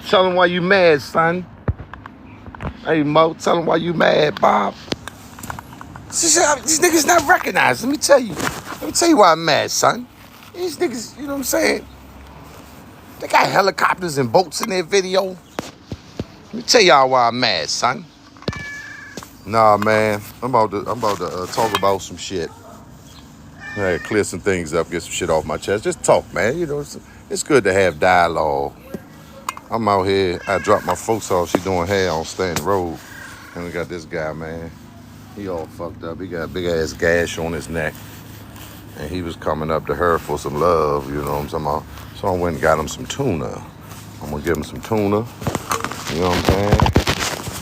Tell him why you mad, son. Hey, Mo, tell him why you mad, Bob. These niggas not recognized. Let me tell you why I'm mad, son. These niggas, you know what I'm saying? They got helicopters and boats in their video. Let me tell y'all why I'm mad, son. Nah, man, I'm about to talk about some shit. I had to clear some things up, get some shit off my chest. Just talk, man. You know, it's good to have dialogue. I'm out here. I dropped my folks off. She doing hair on Stanton Road. And we got this guy, man. He all fucked up. He got a big-ass gash on his neck. And he was coming up to her for some love, you know what I'm talking about? So I went and got him some tuna. I'm going to give him some tuna. You know what I'm saying?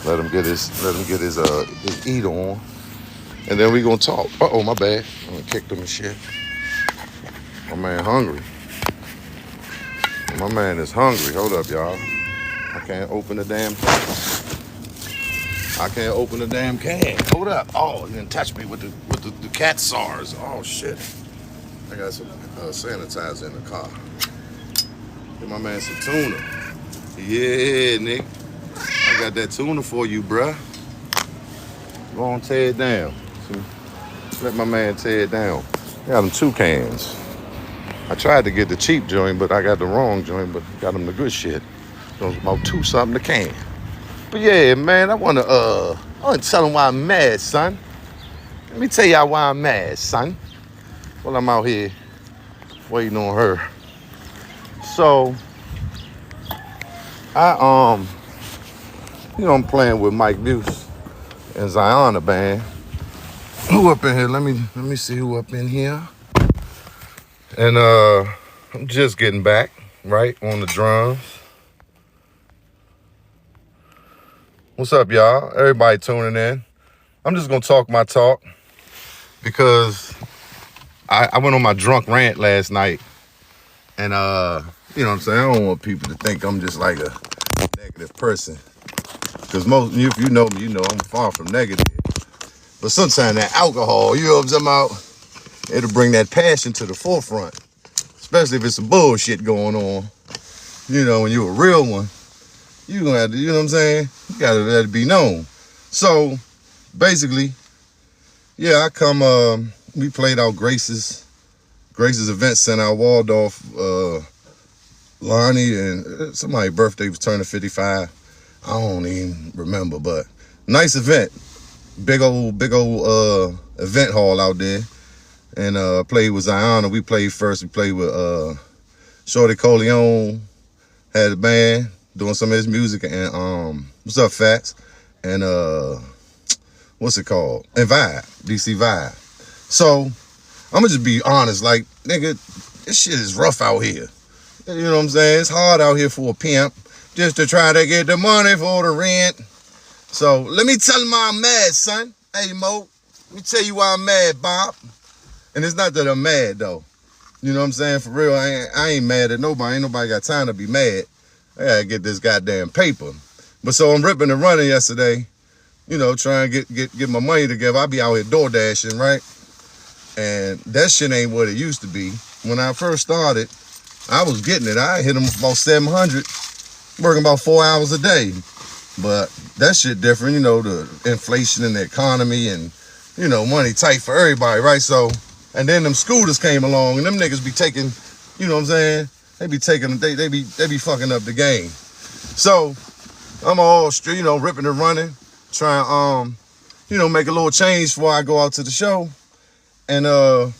Let him get his eat on. And then we going to talk. Uh-oh, my bad. I'm going to kick him and shit. My man hungry. My man is hungry. Hold up, y'all. I can't open the damn can. I can't open the damn can. Hold up. Oh, you didn't touch me with the cat SARS. Oh, shit. I got some sanitizer in the car. Get my man some tuna. Yeah, Nick. I got that tuna for you, bruh. Go on, tear it down. See? Let my man tear it down. I got him 2 cans. I tried to get the cheap joint, but I got the wrong joint, but got him the good shit. It was about 2 something a can. But yeah, man, I wanna tell him why I'm mad, son. Let me tell y'all why I'm mad, son. Well, I'm out here waiting on her. So I'm playing with Mike Buse and Zion band. Who up in here? Let me see who up in here. And I'm just getting back, right, on the drums. What's up, y'all? Everybody tuning in. I'm just gonna talk my talk because I went on my drunk rant last night. And you know what I'm saying? I don't want people to think I'm just like a negative person. Because if you know me, you know I'm far from negative. But sometimes that alcohol, you know what I'm talking about? It'll bring that passion to the forefront. Especially if it's some bullshit going on. You know, when you're a real one, you gonna have to, you know what I'm saying? You gotta let it be known. So, basically, yeah, I come, we played out Grace's Event Center out Waldorf. Lonnie and somebody's birthday was turning 55. I don't even remember, but nice event. Big old event hall out there. And played with Zion. We played first. We played with Shorty Coleon, had a band doing some of his music, and what's up, Fats? And what's it called? And Vibe, DC Vibe. So I'm gonna just be honest, like, nigga, this shit is rough out here. You know what I'm saying? It's hard out here for a pimp just to try to get the money for the rent. So let me tell him why I'm mad, son. Hey, Mo, let me tell you why I'm mad, Bob. And it's not that I'm mad, though. You know what I'm saying? For real, I ain't mad at nobody. Ain't nobody got time to be mad. I gotta get this goddamn paper. But so I'm ripping and running yesterday, you know, trying to get my money together. I be out here door dashing, right? And that shit ain't what it used to be. When I first started, I was getting it. I hit them about 700, working about 4 hours a day. But that shit different, you know, the inflation in the economy and, you know, money tight for everybody, right? So, and then them scooters came along and them niggas be taking, you know what I'm saying? They be fucking up the game. So, I'm all straight, you know, ripping and running, trying, you know, make a little change before I go out to the show. And, I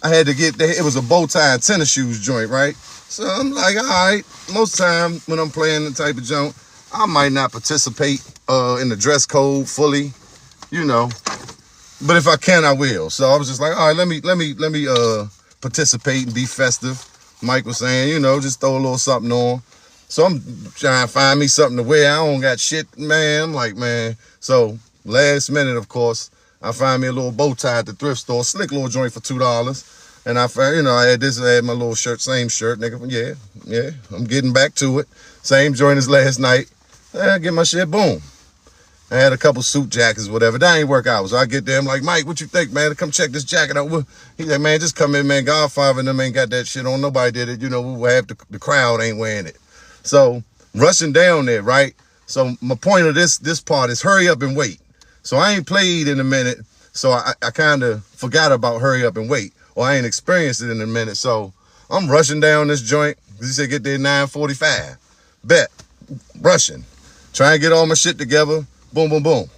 had to get there. It was a bow tie and tennis shoes joint, right? So I'm like, all right. Most time when I'm playing the type of joint, I might not participate in the dress code fully, you know. But if I can, I will. So I was just like, all right, let me participate and be festive. Mike was saying, you know, just throw a little something on. So I'm trying to find me something to wear. I don't got shit, man. I'm like, man. So last minute, of course, I find me a little bow tie at the thrift store, slick little joint for $2. And I found, you know, I had my little shirt, same shirt, nigga. Yeah, I'm getting back to it. Same joint as last night. I get my shit, boom. I had a couple suit jackets, whatever. That ain't work out. So I get there, I'm like, Mike, what you think, man? Come check this jacket out. He's like, man, just come in, man. Godfather and them ain't got that shit on. Nobody did it. You know, half the crowd ain't wearing it. So rushing down there, right? So my point of this part is hurry up and wait. So I ain't played in a minute, so I kind of forgot about hurry up and wait, or I ain't experienced it in a minute. So I'm rushing down this joint. He said get there 9:45. Bet, rushing, trying to get all my shit together. Boom, boom, boom.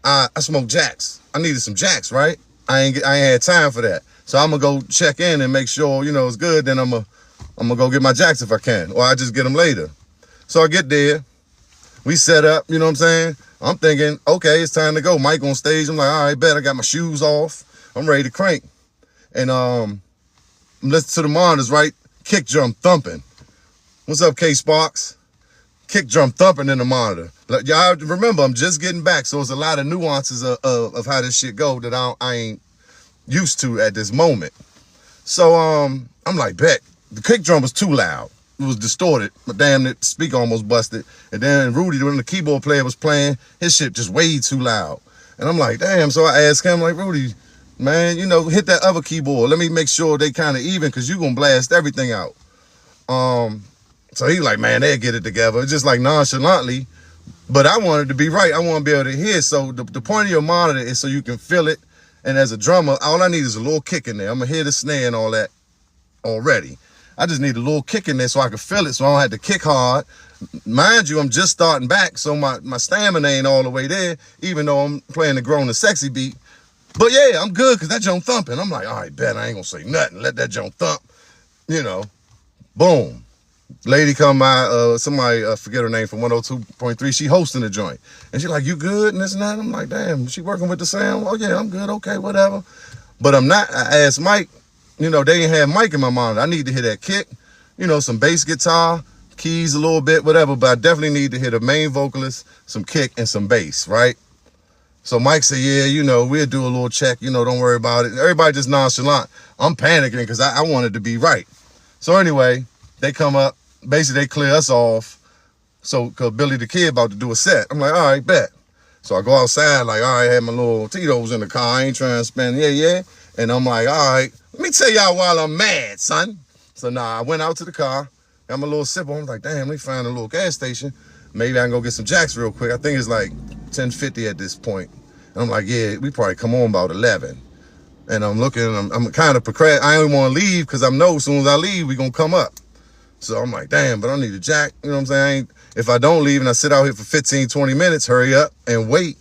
I smoked jacks. I needed some jacks, right? I ain't had time for that. So I'm gonna go check in and make sure, you know, it's good. Then I'm gonna go get my jacks if I can, or I just get them later. So I get there, we set up, you know what I'm saying? I'm thinking, okay, it's time to go. Mike on stage. I'm like, all right, bet. I got my shoes off. I'm ready to crank. And I'm listening to the monitors, right? Kick drum thumping. What's up, K Sparks? Kick drum thumping in the monitor. Like, y'all remember, I'm just getting back, so it's a lot of nuances of how this shit go that I ain't used to at this moment. So I'm like, bet. The kick drum was too loud. It was distorted. My damn the speaker almost busted. And then Rudy, when the keyboard player was playing, his shit just way too loud. And I'm like, damn. So I asked him, like, Rudy, man, you know, hit that other keyboard. Let me make sure they kind of even, because you going to blast everything out. So he like, man, they'll get it together. Just like nonchalantly. But I wanted to be right. I want to be able to hear. So the point of your monitor is so you can feel it. And as a drummer, all I need is a little kick in there. I'm going to hear the snare and all that already. I just need a little kick in there so I can feel it, so I don't have to kick hard. Mind you, I'm just starting back, so my stamina ain't all the way there, even though I'm playing the grown and sexy beat. But yeah, I'm good, because that junk thumping. I'm like, all right, bet, I ain't going to say nothing. Let that junk thump. You know, boom. Lady come by, somebody, forget her name, from 102.3. She hosting the joint. And she like, you good? And this and that. I'm like, damn, she working with the sound? Oh, yeah, I'm good. Okay, whatever. But I'm not. I asked Mike. You know, they ain't have Mike in my monitor. I need to hear that kick, you know, some bass guitar, keys a little bit, whatever. But I definitely need to hear the main vocalist, some kick, and some bass, right? So Mike said, yeah, you know, we'll do a little check. You know, don't worry about it. Everybody just nonchalant. I'm panicking because I wanted to be right. So anyway, they come up. Basically, they clear us off. So, because Billy the Kid about to do a set. I'm like, all right, bet. So I go outside like, all right, I had my little Tito's in the car. I ain't trying to spend, yeah. And I'm like, all right, let me tell y'all while I'm mad, son. So I went out to the car, got my little sipper. I'm like, damn, let me find a little gas station. Maybe I can go get some jacks real quick. I think it's like 10:50 at this point. And I'm like, yeah, we probably come on about 11. And I'm looking, I'm kind of procrastinating. I don't want to leave because I know as soon as I leave, we going to come up. So I'm like, damn, but I need a jack. You know what I'm saying? If I don't leave and I sit out here for 15, 20 minutes, hurry up and wait.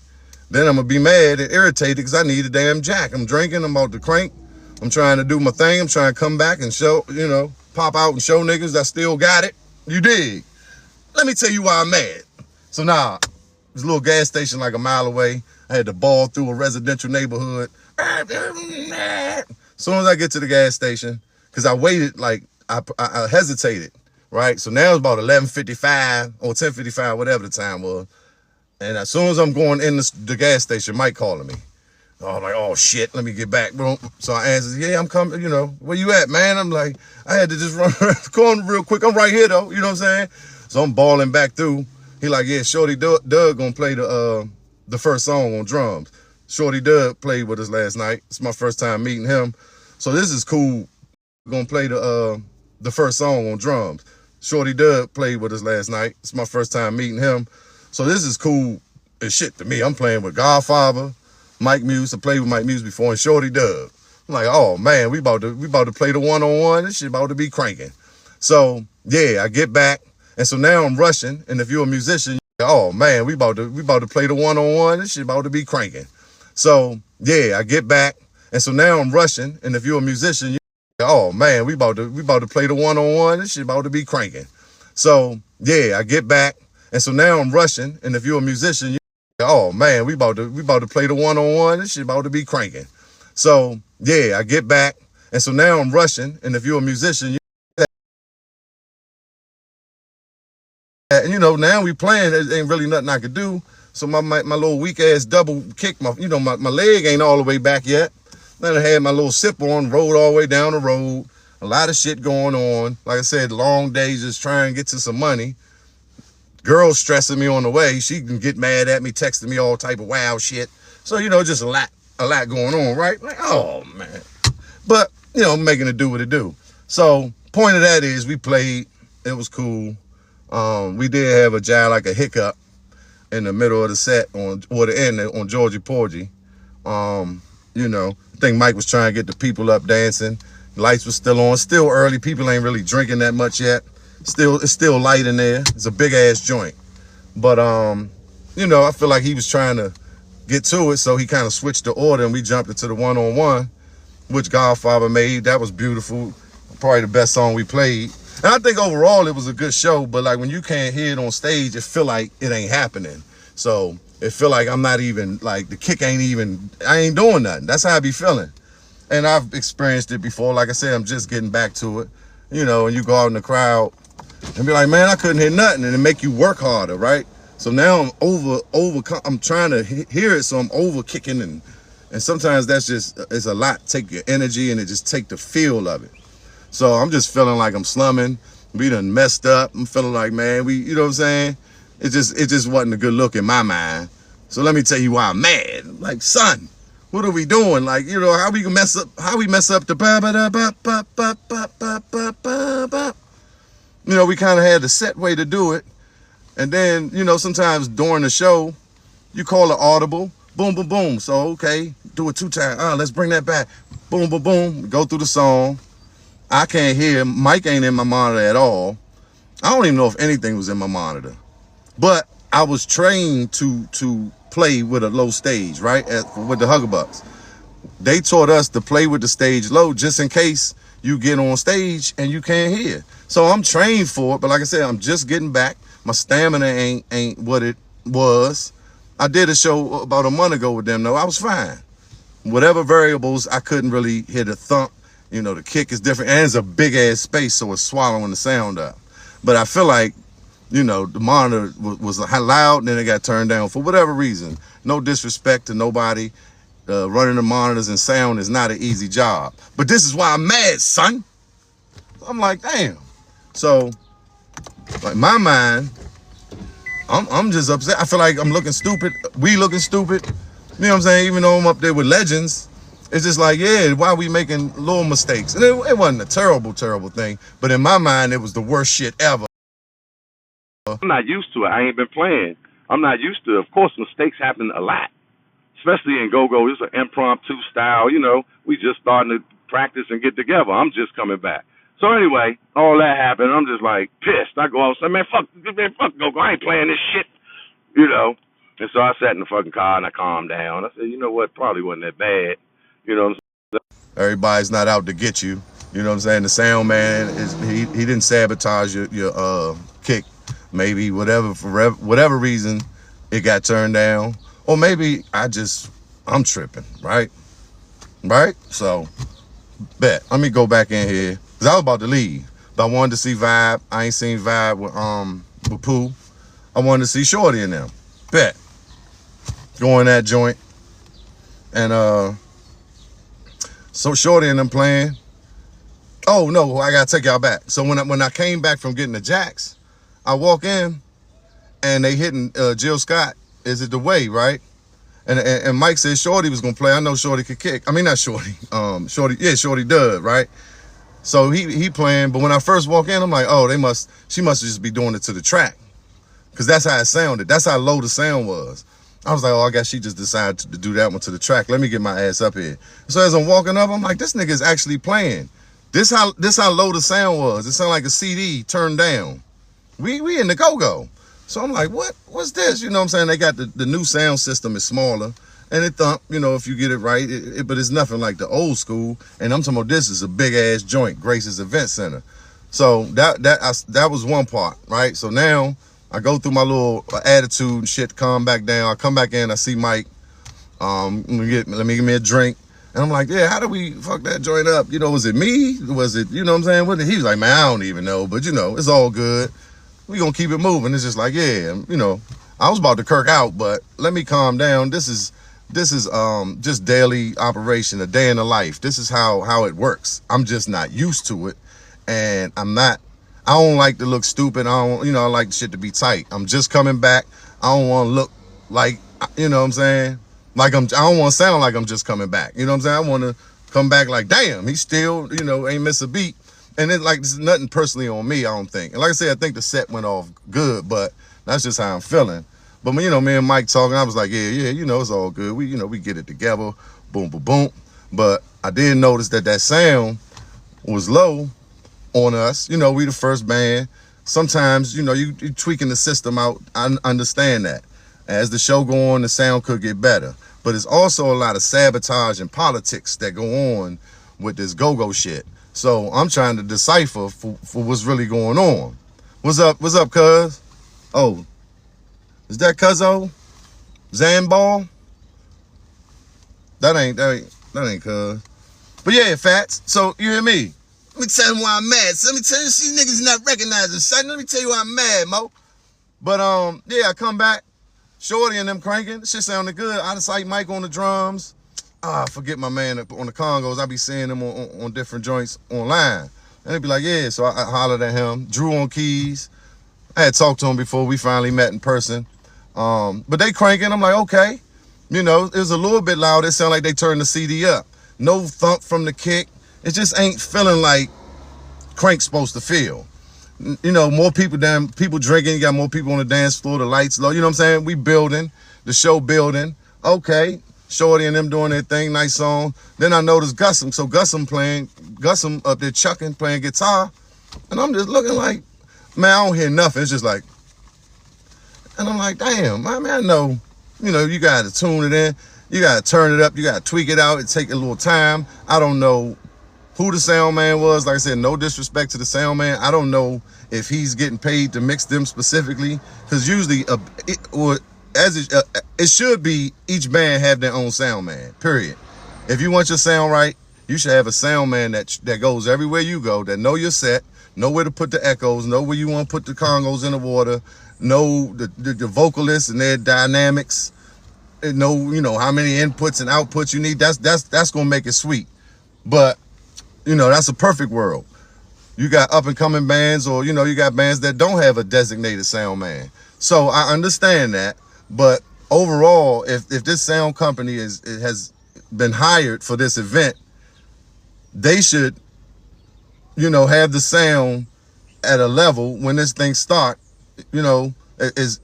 Then I'm going to be mad and irritated because I need a damn jack. I'm drinking. I'm about to crank. I'm trying to do my thing. I'm trying to come back and show, you know, pop out and show niggas I still got it. You dig? Let me tell you why I'm mad. So there's a little gas station like a mile away. I had to ball through a residential neighborhood. As soon as I get to the gas station, because I waited, like, I hesitated, right? So now it's about 11:55 or 10:55, whatever the time was. And as soon as I'm going in the gas station, Mike calling me. I'm like, oh, shit, let me get back, bro. So I answered, yeah, I'm coming, you know, where you at, man? I'm like, I had to just run around the corner real quick. I'm right here, though, you know what I'm saying? So I'm balling back through. He like, yeah, Shorty Doug gonna play the first song on drums. Shorty Doug played with us last night. It's my first time meeting him. So this is cool. We're gonna play the first song on drums. Shorty Doug played with us last night. It's my first time meeting him. So this is cool as shit to me. I'm playing with Godfather, Mike Muse. I played with Mike Muse before, and Shorty Doug. I'm like, oh man, we about to play the one-on-one. This shit about to be cranking. So yeah, I get back, and so now I'm rushing. And if you're a musician, oh man, we about to play the one-on-one. This shit about to be cranking. So yeah, I get back, and so now I'm rushing. And if you're a musician, oh man, we about to play the one-on-one. This shit about to be cranking. So yeah, I get back, and so now I'm rushing. And if you're a musician, oh man, we about to play the one-on-one. This shit about to be cranking. So yeah, I get back, and so now I'm rushing. And if you're a musician, and you know, now we playing. There ain't really nothing I could do. So my little weak ass double kick, my leg ain't all the way back yet. Then I had my little sip on, rode all the way down the road. A lot of shit going on. Like I said, long days just trying to get to some money. Girl stressing me on the way. She can get mad at me, texting me all type of wild shit. So, you know, just a lot going on, right? Like, oh, man. But, you know, making it do what it do. So, point of that is we played. It was cool. We did have a jive, like a hiccup in the middle of the set or the end on Georgie Porgy. You know, I think Mike was trying to get the people up dancing. Lights was still on. Still early. People ain't really drinking that much yet. It's still light in there. It's a big ass joint. But you know, I feel like he was trying to get to it, so he kind of switched the order and we jumped into the one-on-one, which Godfather made. That was beautiful. Probably the best song we played. And I think overall it was a good show, but like when you can't hear it on stage, it feel like it ain't happening. So it feel like I'm not even, like the kick ain't even, I ain't doing nothing. That's how I be feeling. And I've experienced it before. Like I said, I'm just getting back to it. You know, and you go out in the crowd and be like, man, I couldn't hear nothing. And it make you work harder, right? So now I'm trying to hear it, so I'm over kicking. And sometimes that's just, it's a lot. Take your energy and it just take the feel of it. So I'm just feeling like I'm slumming. We done messed up. I'm feeling like, man, you know what I'm saying? It just wasn't a good look in my mind. So let me tell you why I'm mad. Like, son, what are we doing? Like, you know, how we mess up the ba ba da ba ba ba ba ba ba ba ba. You know, we kind of had the set way to do it. And then, you know, sometimes during the show, you call it audible. Boom, boom, boom. So, okay, do it 2 times. Let's bring that back. Boom, boom, boom. Go through the song. I can't hear. Mike ain't in my monitor at all. I don't even know if anything was in my monitor. But I was trained to play with a low stage, right? With the Huggerbucks. They taught us to play with the stage low just in case you get on stage and you can't hear. So I'm trained for it, but like I said, I'm just getting back. My stamina ain't what it was. I did a show about a month ago with them, though. I was fine. Whatever variables, I couldn't really hear the thump. You know, the kick is different, and it's a big ass space, so it's swallowing the sound up. But I feel like, you know, the monitor was loud, and then it got turned down for whatever reason. No disrespect to nobody. Running the monitors and sound is not an easy job. But this is why I'm mad, son. I'm like, damn. So, like, my mind, I'm just upset. I feel like I'm looking stupid. We looking stupid. You know what I'm saying? Even though I'm up there with legends, it's just like, yeah, why are we making little mistakes? And it wasn't a terrible, terrible thing. But in my mind, it was the worst shit ever. I'm not used to it. I ain't been playing. I'm not used to it. Of course, mistakes happen a lot, especially in go-go. It's an impromptu style. You know, we just starting to practice and get together. I'm just coming back. So anyway, all that happened. I'm just like pissed. I go out and say, man, fuck go-go. I ain't playing this shit, you know. And so I sat in the fucking car and I calmed down. I said, you know what? Probably wasn't that bad. You know what I'm saying? Everybody's not out to get you. You know what I'm saying? The sound man he didn't sabotage your kick. Maybe for whatever reason it got turned down. Or maybe I'm tripping, right? Right? So bet. Let me go back in here. Cause I was about to leave. But I wanted to see Vibe. I ain't seen Vibe with Pooh. I wanted to see Shorty in them. Bet. Go in that joint. And so Shorty and them playing. Oh no, I gotta take y'all back. So when I came back from getting the jacks, I walk in and they hitting Jill Scott, Is It the Way, right? And Mike said Shorty was gonna play. I know Shorty could kick. I mean, not Shorty. Shorty does, right? So he playing, but when I first walk in, I'm like, oh, she must just be doing it to the track. Cause that's how it sounded. That's how low the sound was. I was like, oh, I guess she just decided to do that one to the track. Let me get my ass up here. So as I'm walking up, I'm like, this nigga is actually playing. This how low the sound was. It sounded like a CD turned down. We in the go-go. So I'm like, what's this? You know what I'm saying? They got the new sound system is smaller and it thump, you know, if you get it right, but it's nothing like the old school. And I'm talking about, this is a big ass joint, Grace's Event Center. So that was one part, right? So now I go through my little attitude and shit, calm back down. I come back in, I see Mike. Let me give me a drink. And I'm like, yeah, how do we fuck that joint up? You know, was it me? Was it, you know what I'm saying? He was like, man, I don't even know. But, you know, it's all good. We gonna keep it moving. It's just like, yeah, you know, I was about to kirk out, but let me calm down. This is just daily operation, a day in the life. This is how it works. I'm just not used to it. And I don't like to look stupid. I like shit to be tight. I'm just coming back. I don't want to look like, you know what I'm saying? Like I don't want to sound like I'm just coming back. You know what I'm saying? I want to come back like, damn, he still, you know, ain't miss a beat. And then like, this is nothing personally on me, I don't think. And like I said, I think the set went off good, but that's just how I'm feeling. But you know, me and Mike talking, I was like, yeah, you know, it's all good. We, you know, we get it together, boom, boom, boom. But I did notice that sound was low on us. You know, we the first band. Sometimes, you know, you tweaking the system out. I understand that. As the show go on, the sound could get better. But it's also a lot of sabotage and politics that go on with this go-go shit. So I'm trying to decipher for what's really going on. What's up, cuz? Oh, is that Cuzzo? Zanball? That ain't cuz. But yeah, Fats. So you hear me? Let me tell you why I'm mad. So let me tell you, these niggas not recognizing something. Let me tell you why I'm mad, Mo. But yeah, I come back. Shorty and them cranking. Shit sounded good. Out of sight Mike on the drums. I forget my man on the congos. I be seeing them on different joints online. And they be like, yeah. So I hollered at him. Drew on keys. I had talked to him before we finally met in person. But they cranking. I'm like, okay. You know, it was a little bit loud. It sounded like they turned the CD up. No thump from the kick. It just ain't feeling like crank's supposed to feel. You know, more people drinking. You got more people on the dance floor. The lights low. You know what I'm saying? We building. The show building. Okay. Shorty and them doing their thing. Nice song. Then I noticed Gussum. So Gussum up there chucking, playing guitar. And I'm just looking like, man, I don't hear nothing. It's just like, and I'm like, damn, man, I know, you know, you got to tune it in. You got to turn it up. You got to tweak it out. It take a little time. I don't know who the sound man was. Like I said, no disrespect to the sound man. I don't know if he's getting paid to mix them specifically. Because usually, it should be each band have their own sound man, period. If you want your sound right, you should have a sound man that goes everywhere you go, that know your set, know where to put the echoes, know where you want to put the congos in the water, know the vocalists and their dynamics, and know, you know, how many inputs and outputs you need. That's gonna make it sweet. But, you know, that's a perfect world. You got up and coming bands, or, you know, you got bands that don't have a designated sound man. So I understand that. But overall, if this sound company has been hired for this event, they should, you know, have the sound at a level when this thing start, you know, is,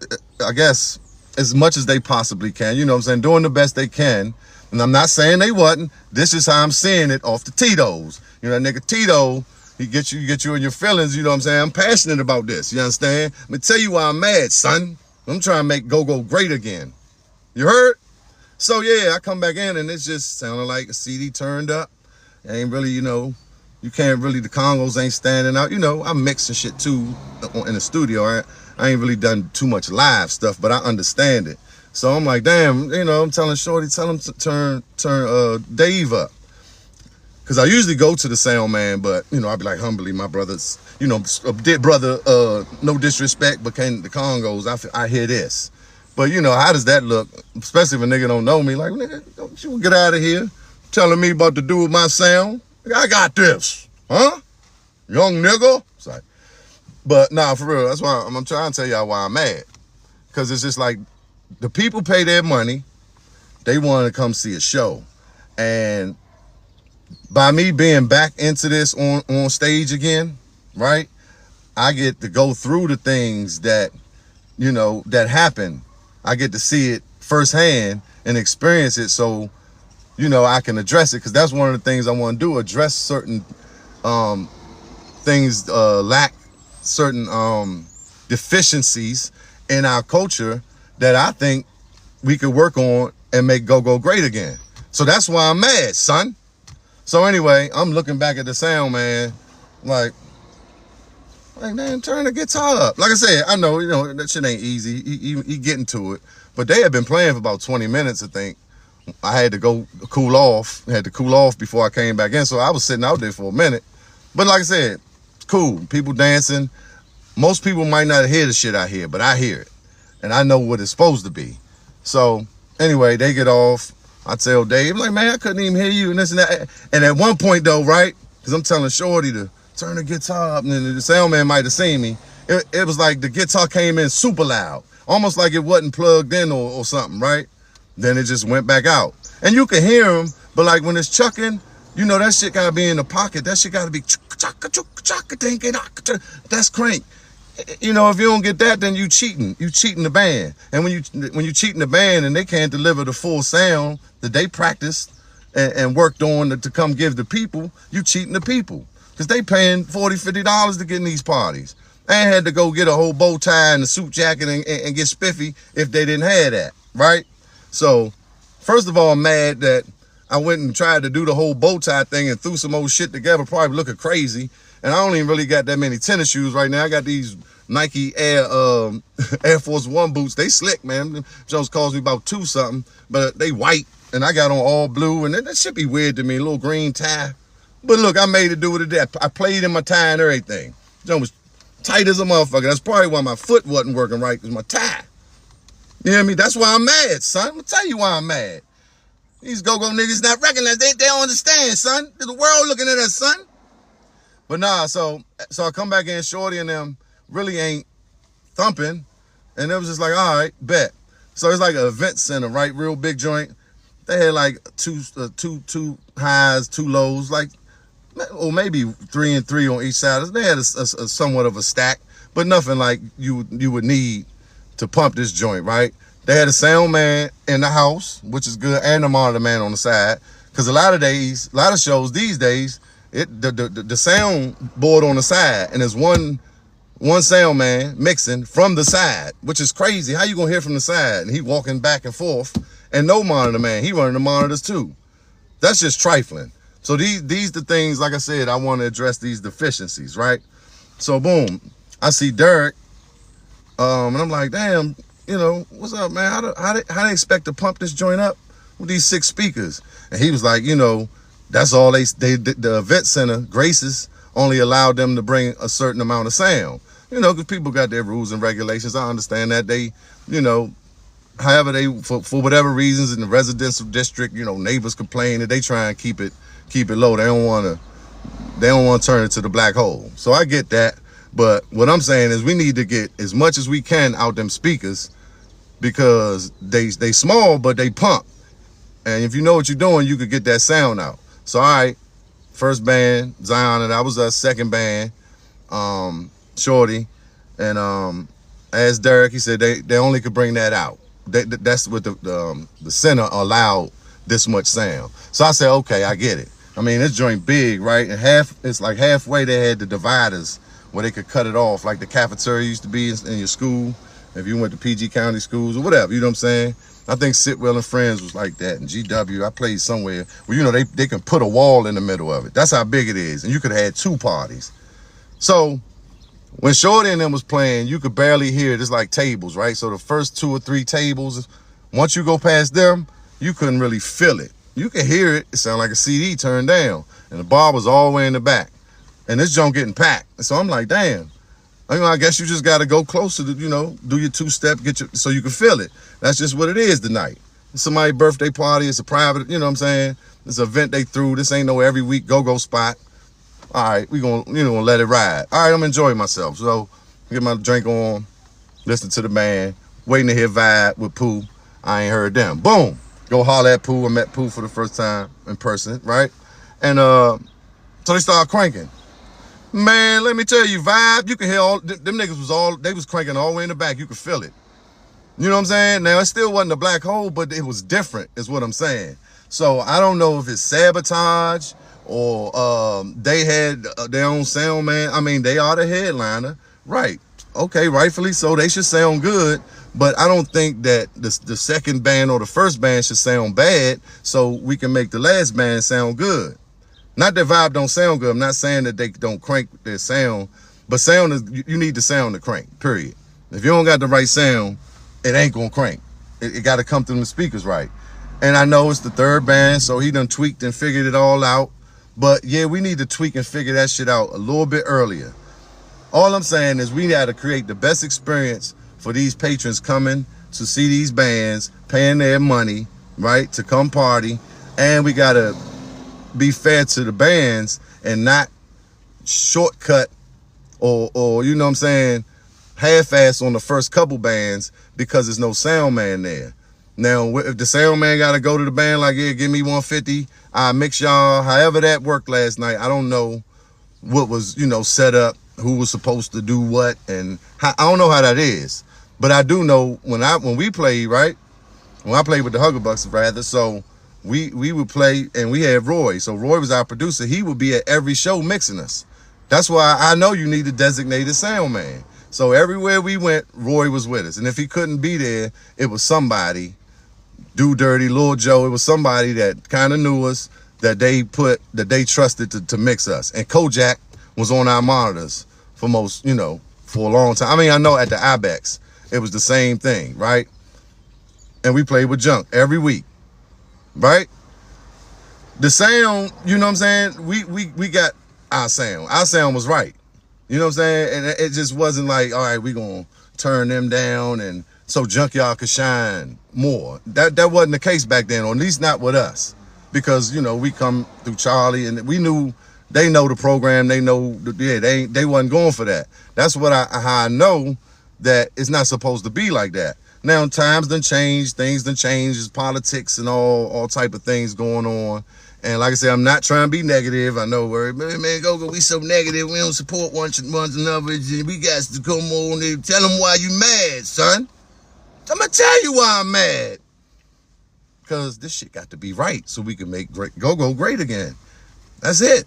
I guess, as much as they possibly can, you know what I'm saying, doing the best they can. And I'm not saying they wasn't. This is how I'm seeing it off the Tito's. You know, that nigga Tito, he get you in your feelings, you know what I'm saying? I'm passionate about this, you understand? Let me tell you why I'm mad, son. I'm trying to make go-go great again. You heard? So yeah, I come back in and it's just sounding like a CD turned up. Ain't really, you know, you can't really, the congos ain't standing out. You know, I'm mixing shit too in the studio. I ain't really done too much live stuff, but I understand it. So I'm like, damn, you know, I'm telling Shorty, tell him to turn Dave up. Cause I usually go to the sound man, but you know, I'd be like, humbly, my brothers, you know, dead brother, no disrespect, but can the congos, I hear this. But you know, how does that look? Especially if a nigga don't know me, like, nigga, don't you get out of here telling me about to do with my sound. I got this, huh? Young nigga. It's like, but nah, for real, that's why I'm trying to tell y'all why I'm mad. Cause it's just like, the people pay their money, they want to come see a show. And by me being back into this on stage again, right? I get to go through the things that, you know, that happen. I get to see it firsthand and experience it, so, you know, I can address it. Because that's one of the things I want to do, address certain things, lack certain deficiencies in our culture that I think we could work on and make go-go great again. So that's why I'm mad, son. So anyway, I'm looking back at the sound man, like, man, turn the guitar up. Like I said, I know, you know, that shit ain't easy. He getting to it. But they had been playing for about 20 minutes, I think. I had to go cool off. I had to cool off before I came back in. So I was sitting out there for a minute. But like I said, it's cool. People dancing. Most people might not hear the shit I hear, but I hear it. And I know what it's supposed to be. So anyway, they get off. I tell Dave, I'm like, man, I couldn't even hear you and this and that. And at one point though, right? Because I'm telling Shorty to turn the guitar up, and the sound man might have seen me. It was like the guitar came in super loud, almost like it wasn't plugged in or something, right? Then it just went back out. And you can hear him, but like when it's chucking, You know, that shit gotta be in the pocket. That shit gotta be, that's crank. You know, if you don't get that, then you cheating. You cheating the band. And when you cheating the band and they can't deliver the full sound that they practiced and worked on to come give the people, you cheating the people. Because they paying $40, $50 to get in these parties. I ain't had to go get a whole bow tie and a suit jacket and get spiffy if they didn't have that, right? So, first of all, I'm mad that I went and tried to do the whole bow tie thing and threw some old shit together, probably looking crazy. And I don't even really got that many tennis shoes right now. I got these Nike Air Force One boots. They slick, man. Jones cost me about $2 something, but they white, and I got on all blue, and that should be weird to me, a little green tie. But look, I made it do what it did. I played in my tie and everything. Jones was tight as a motherfucker. That's probably why my foot wasn't working right, because my tie. You hear me? That's why I'm mad, son. I'm gonna tell you why I'm mad. These go-go niggas not recognized. They don't understand, son. The world looking at us, son. But nah, so I come back in, Shorty and them really ain't thumping. And it was just like, all right, bet. So it's like an event center, right? Real big joint. They had like two highs, 2 lows, like, or maybe 3 and 3 on each side. They had a somewhat of a stack, but nothing like you would need to pump this joint, right? They had a sound man in the house, which is good, and a monitor man on the side. Because a lot of shows these days, the sound board on the side, and there's one sound man mixing from the side, which is crazy. How you gonna hear from the side? And he walking back and forth, and no monitor man, he running the monitors too. That's just trifling. So these the things, like I said, I want to address these deficiencies, right? So boom, I see Derek, and I'm like, damn, you know, what's up, man? How they expect to pump this joint up with these 6 speakers? And he was like, you know, that's all the event center, Grace's, only allowed them to bring a certain amount of sound. You know, because people got their rules and regulations. I understand that. They, you know, however they, for whatever reasons in the residential district, you know, neighbors complain that they try and keep it low. They don't want to turn it to the black hole. So I get that. But what I'm saying is we need to get as much as we can out them speakers, because they small, but they pump. And if you know what you're doing, you could get that sound out. So, all right, first band, Zion, and I was a second band, Shorty. And as Derek, he said they only could bring that out. That's what the center allowed this much sound. So I said, okay, I get it. I mean, this joint big, right? And it's like halfway they had the dividers where they could cut it off, like the cafeteria used to be in your school, if you went to PG County schools or whatever, you know what I'm saying? I think Sitwell and Friends was like that, and GW, I played somewhere where, you know, they can put a wall in the middle of it. That's how big it is, and you could have had 2 parties. So when Shorty and them was playing, you could barely hear it. It's like tables, right? So the first 2 or 3 tables, once you go past them, you couldn't really feel it. You could hear it. It sounded like a CD turned down, and the bar was all the way in the back. And this joint getting packed. So I'm like, damn. I guess you just got to go closer to, you know, do your 2-step, so you can feel it. That's just what it is tonight. It's somebody's birthday party. It's a private, you know what I'm saying? It's an event they threw. This ain't no every week go-go spot. All right, we gonna let it ride. All right, I'm enjoying myself. So get my drink on, listen to the band, waiting to hear Vibe with Pooh. I ain't heard them. Boom. Go holler at Pooh. I met Pooh for the first time in person, right? And so they started cranking. Man, let me tell you, Vibe, you can hear them niggas they was cranking all the way in the back. You could feel it. You know what I'm saying? Now, it still wasn't a black hole, but it was different, is what I'm saying. So I don't know if it's sabotage or they had their own sound man. I mean, they are the headliner. Right. Okay, rightfully so. They should sound good. But I don't think that the second band or the first band should sound bad, so we can make the last band sound good. Not that Vibe don't sound good. I'm not saying that they don't crank their sound, but sound is, you need the sound to crank, period. If you don't got the right sound, it ain't gonna crank. It got to come through the speakers right. And I know it's the third band, so he done tweaked and figured it all out. But yeah, we need to tweak and figure that shit out a little bit earlier. All I'm saying is we got to create the best experience for these patrons coming to see these bands, paying their money, right, to come party. And we got to be fair to the bands and not shortcut or you know what I'm saying, half-ass on the first couple bands because there's no sound man there. Now, if the sound man got to go to the band, like, yeah, give me 150, I mix y'all. However that worked last night, I don't know what was, set up, who was supposed to do what, and I don't know how that is. But I do know when we played, right? When I played with the Huggerbucks, rather, so we would play, and we had Roy. So Roy was our producer. He would be at every show mixing us. That's why I know you need a designated sound man. So everywhere we went, Roy was with us. And if he couldn't be there, it was somebody, Do Dirty, Lil Joe, it was somebody that kind of knew us, that they trusted to mix us. And Kojak was on our monitors for for a long time. I mean, I know at the Ibex, it was the same thing, right? And we played with Junk every week, right? The sound, you know what I'm saying? We got our sound. Our sound was right. You know what I'm saying? And it just wasn't like, all right, we gonna turn them down and so Junkyard could shine more. That wasn't the case back then, or at least not with us. Because, we come through Charlie and we knew they know the program, they know, they wasn't going for that. That's how I know that it's not supposed to be like that. Now, times done changed, things done changed, there's politics and all type of things going on. And like I said, I'm not trying to be negative. I know, man, go, we so negative, we don't support one another. We got to come on and tell them why you mad, son. I'm going to tell you why I'm mad. Because this shit got to be right so we can make go great again. That's it.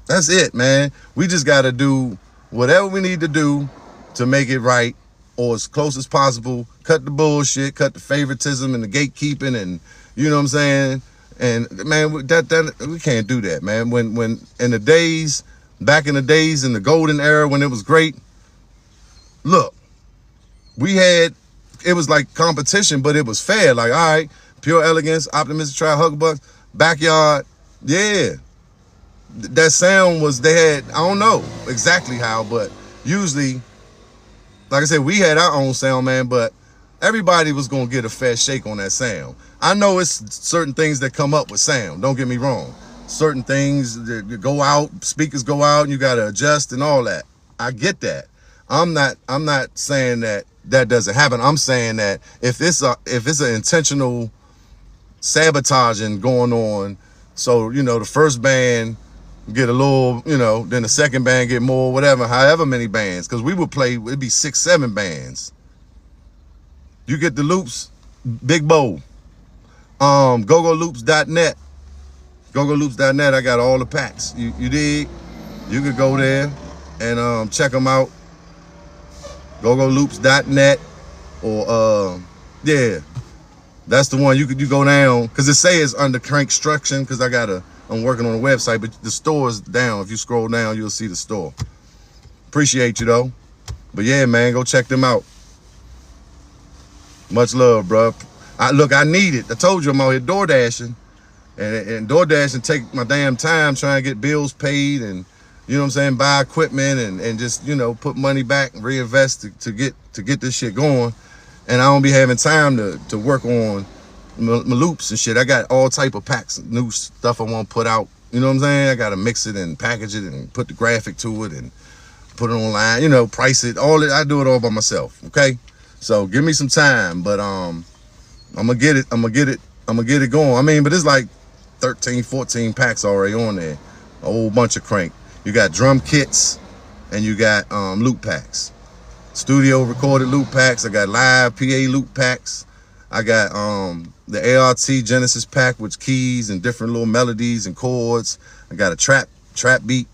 That's it, man. We just got to do whatever we need to do to make it right, or as close as possible. Cut the bullshit, cut the favoritism and the gatekeeping, and you know what I'm saying? And man, that we can't do that, man. When in the days, back in the days in the golden era when it was great, look, it was like competition, but it was fair. Like, all right, Pure Elegance, Optimistic Tribe, Huggerbucks, Backyard, yeah. That sound was, they had, I don't know exactly how, but usually, like I said, we had our own sound, man, but everybody was going to get a fair shake on that sound. I know it's certain things that come up with sound, don't get me wrong. Certain things that go out, speakers go out, and you got to adjust and all that. I get that. I'm not saying that doesn't happen. I'm saying that if it's an intentional sabotaging going on, so, the first band get a little, then the second band get more, whatever, however many bands, because we would play, it'd be 6, 7 bands. You get the loops, Big Bow, GoLoops.net. GoLoops.net, I got all the packs. You dig? You could go there and check them out. GoLoops.net, or yeah, that's the one. You go down, because it say it's under construction, because I'm working on a website, but the store's down. If you scroll down, you'll see the store. Appreciate you though. But yeah, man, go check them out. Much love, bro. I need it. I told you I'm out here door dashing, and door dashing take my damn time trying to get bills paid, and you know what I'm saying, buy equipment and just, put money back and reinvest to get this shit going. And I don't be having time to work on my loops and shit. I got all type of packs, new stuff I want to put out. You know what I'm saying? I got to mix it and package it and put the graphic to it and put it online, price it, I do it all by myself, okay? So give me some time, but I'm gonna get it going. I mean, but it's like 13, 14 packs already on there. A whole bunch of crank. You got drum kits and you got loop packs. Studio recorded loop packs. I got live PA loop packs. I got the ART Genesis pack with keys and different little melodies and chords. I got a trap beat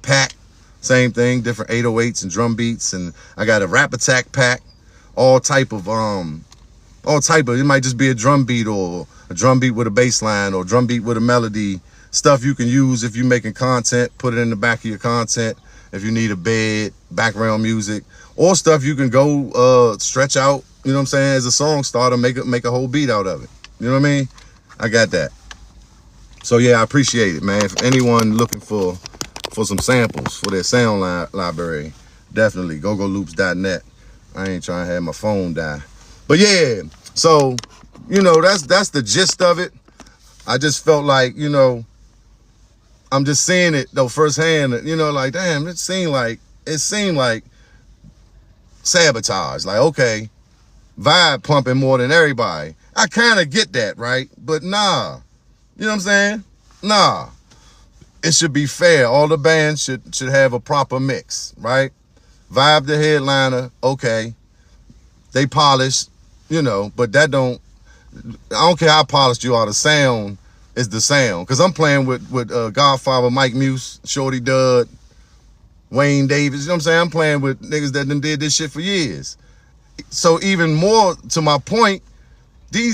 pack. Same thing, different 808s and drum beats. And I got a rap attack pack. All type of, it might just be a drum beat, or a drum beat with a bass line, or drum beat with a melody. Stuff you can use if you're making content, put it in the back of your content. If you need a bed, background music, or stuff you can go stretch out, you know what I'm saying, as a song starter, make a whole beat out of it. You know what I mean? I got that. So yeah, I appreciate it, man. If anyone looking for some samples for their sound library, definitely GoLoops.net. I ain't trying to have my phone die. But yeah, so, that's the gist of it. I just felt like, I'm just seeing it though firsthand, like, damn, it seemed like sabotage. Like, okay, vibe pumping more than everybody. I kind of get that, right? But nah, you know what I'm saying? Nah, it should be fair. All the bands should have a proper mix, right? Vibe the headliner, okay. They polished, you know, but that don't, I don't care how polished you are, the sound is the sound. Cause I'm playing with Godfather, Mike Muse, Shorty Dud, Wayne Davis, you know what I'm saying? I'm playing with niggas that done did this shit for years. So even more to my point, we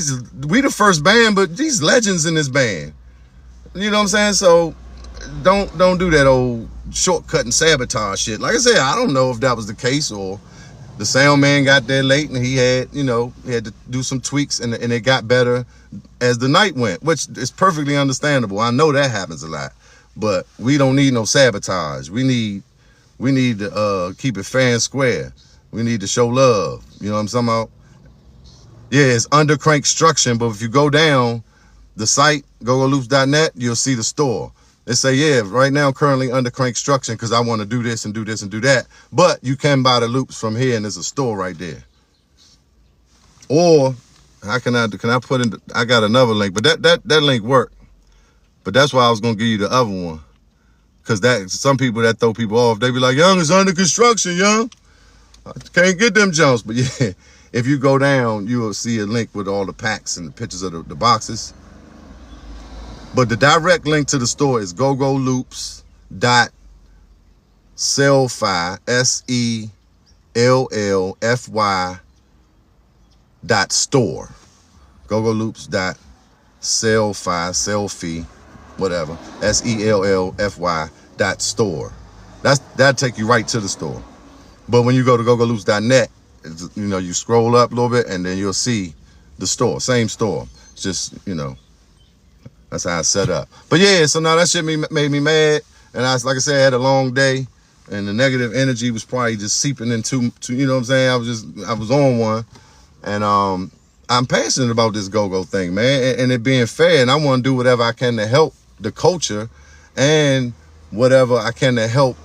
the first band, but these legends in this band. You know what I'm saying? So don't do that old shortcut and sabotage shit. Like I said, I don't know if that was the case or the sound man got there late and he had to do some tweaks and it got better as the night went, which is perfectly understandable. I know that happens a lot, but we don't need no sabotage. We need to keep it fair and square. We need to show love. You know what I'm talking about? Yeah, it's under construction, but if you go down the site, GoLoops.net, you'll see the store. They say, yeah, right now currently under construction because I want to do this and do this and do that. But you can buy the loops from here and there's a store right there. Or how can I put in, I got another link, but that link worked. But that's why I was going to give you the other one. Because that some people that throw people off, they be like, young, it's under construction, young. I can't get them jumps. But yeah, if you go down, you will see a link with all the packs and the pictures of the boxes. But the direct link to the store is GoLoops.sellfy, SELLFY.store. GoLoops.sellfy, selfie, whatever, SELLFY.store. That'll take you right to the store. But when you go to GoLoops.net, you know, you scroll up a little bit and then you'll see the store, same store. It's just, you know, that's how it's set up. But yeah, so now that shit made me mad. And like I said, I had a long day and the negative energy was probably just seeping into, you know what I'm saying? I was on one. And I'm passionate about this go-go thing, man, and it being fair. And I want to do whatever I can to help the culture and whatever I can to help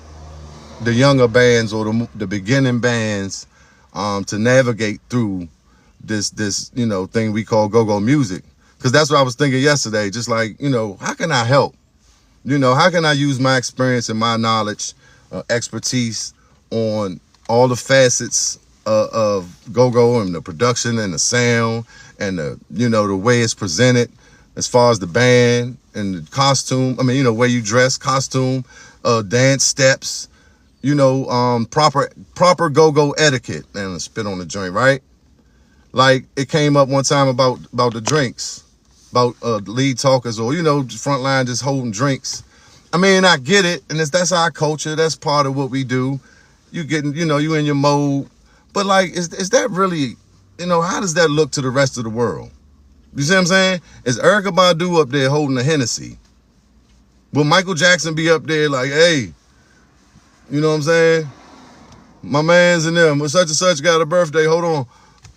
the younger bands or the beginning bands to navigate through this you know, thing we call go-go music. Because that's what I was thinking yesterday. Just like, you know, how can I help? You know, how can I use my experience and my knowledge, expertise on all the facets of go-go and the production and the sound and the, you know, the way it's presented as far as the band and the costume. I mean, you know, way you dress, costume, dance steps, you know, proper go-go etiquette. And I spit on the joint, right? Like it came up one time about the drinks, about lead talkers or, you know, front line just holding drinks. I mean, I get it. And that's our culture. That's part of what we do. You getting, you know, you in your mode. But like, is that really, you know, how does that look to the rest of the world? You see what I'm saying? Is Erykah Badu up there holding a Hennessy? Will Michael Jackson be up there like, hey, you know what I'm saying? My man's in them, such and such got a birthday, hold on,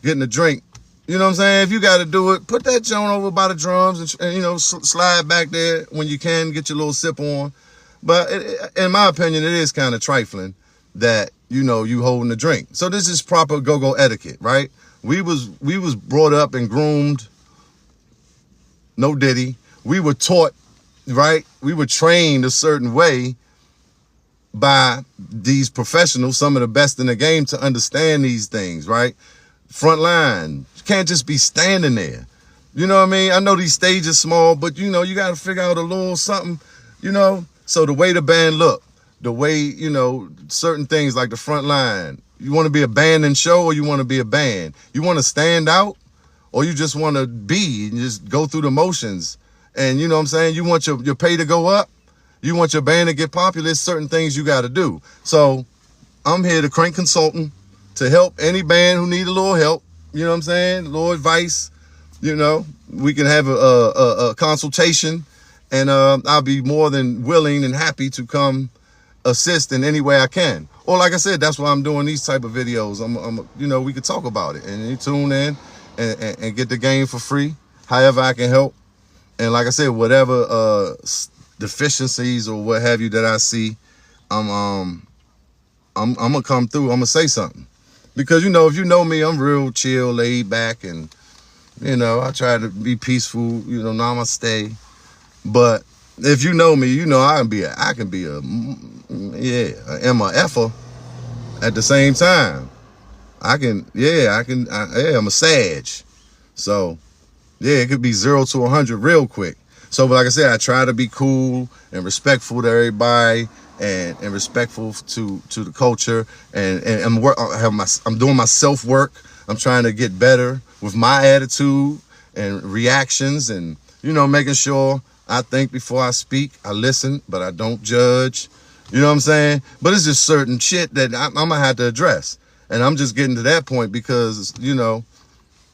getting a drink. You know what I'm saying? If you got to do it, put that joint over by the drums and you know, slide back there when you can, get your little sip on. But in my opinion, it is kind of trifling that, you know, you holding the drink. So this is proper go-go etiquette, right? We was brought up and groomed, no diddy. We were taught, right? We were trained a certain way by these professionals, some of the best in the game, to understand these things, right? Front line, you can't just be standing there. You know what I mean? I know these stages small, but you know, you got to figure out a little something, you know? So the way the band look, the way, you know, certain things like the front line, you want to be a band and show or you want to be a band? You want to stand out or you just want to be and just go through the motions? And you know what I'm saying? You want your pay to go up? You want your band to get popular? There's certain things you got to do. So I'm here to Crank Consultant to help any band who need a little help. You know what I'm saying? A little advice. You know, we can have a consultation and I'll be more than willing and happy to come assist in any way I can. Or like I said, that's why I'm doing these type of videos. I'm you know, we could talk about it and you tune in and get the game for free, however I can help. And like I said, whatever deficiencies or what have you that I see, I'm gonna come through. I'm gonna say something because, you know, if you know me, I'm real chill, laid back, and You know, I try to be peaceful, you know, namaste. But if you know me, you know I can be a MFer at the same time. I'm a Sag. So, yeah, it could be 0 to 100 real quick. So, but like I said, I try to be cool and respectful to everybody and respectful to the culture. And I'm doing my self-work. I'm trying to get better with my attitude and reactions and, you know, making sure I think before I speak. I listen, but I don't judge. You know what I'm saying? But it's just certain shit that I'm going to have to address. And I'm just getting to that point because, you know,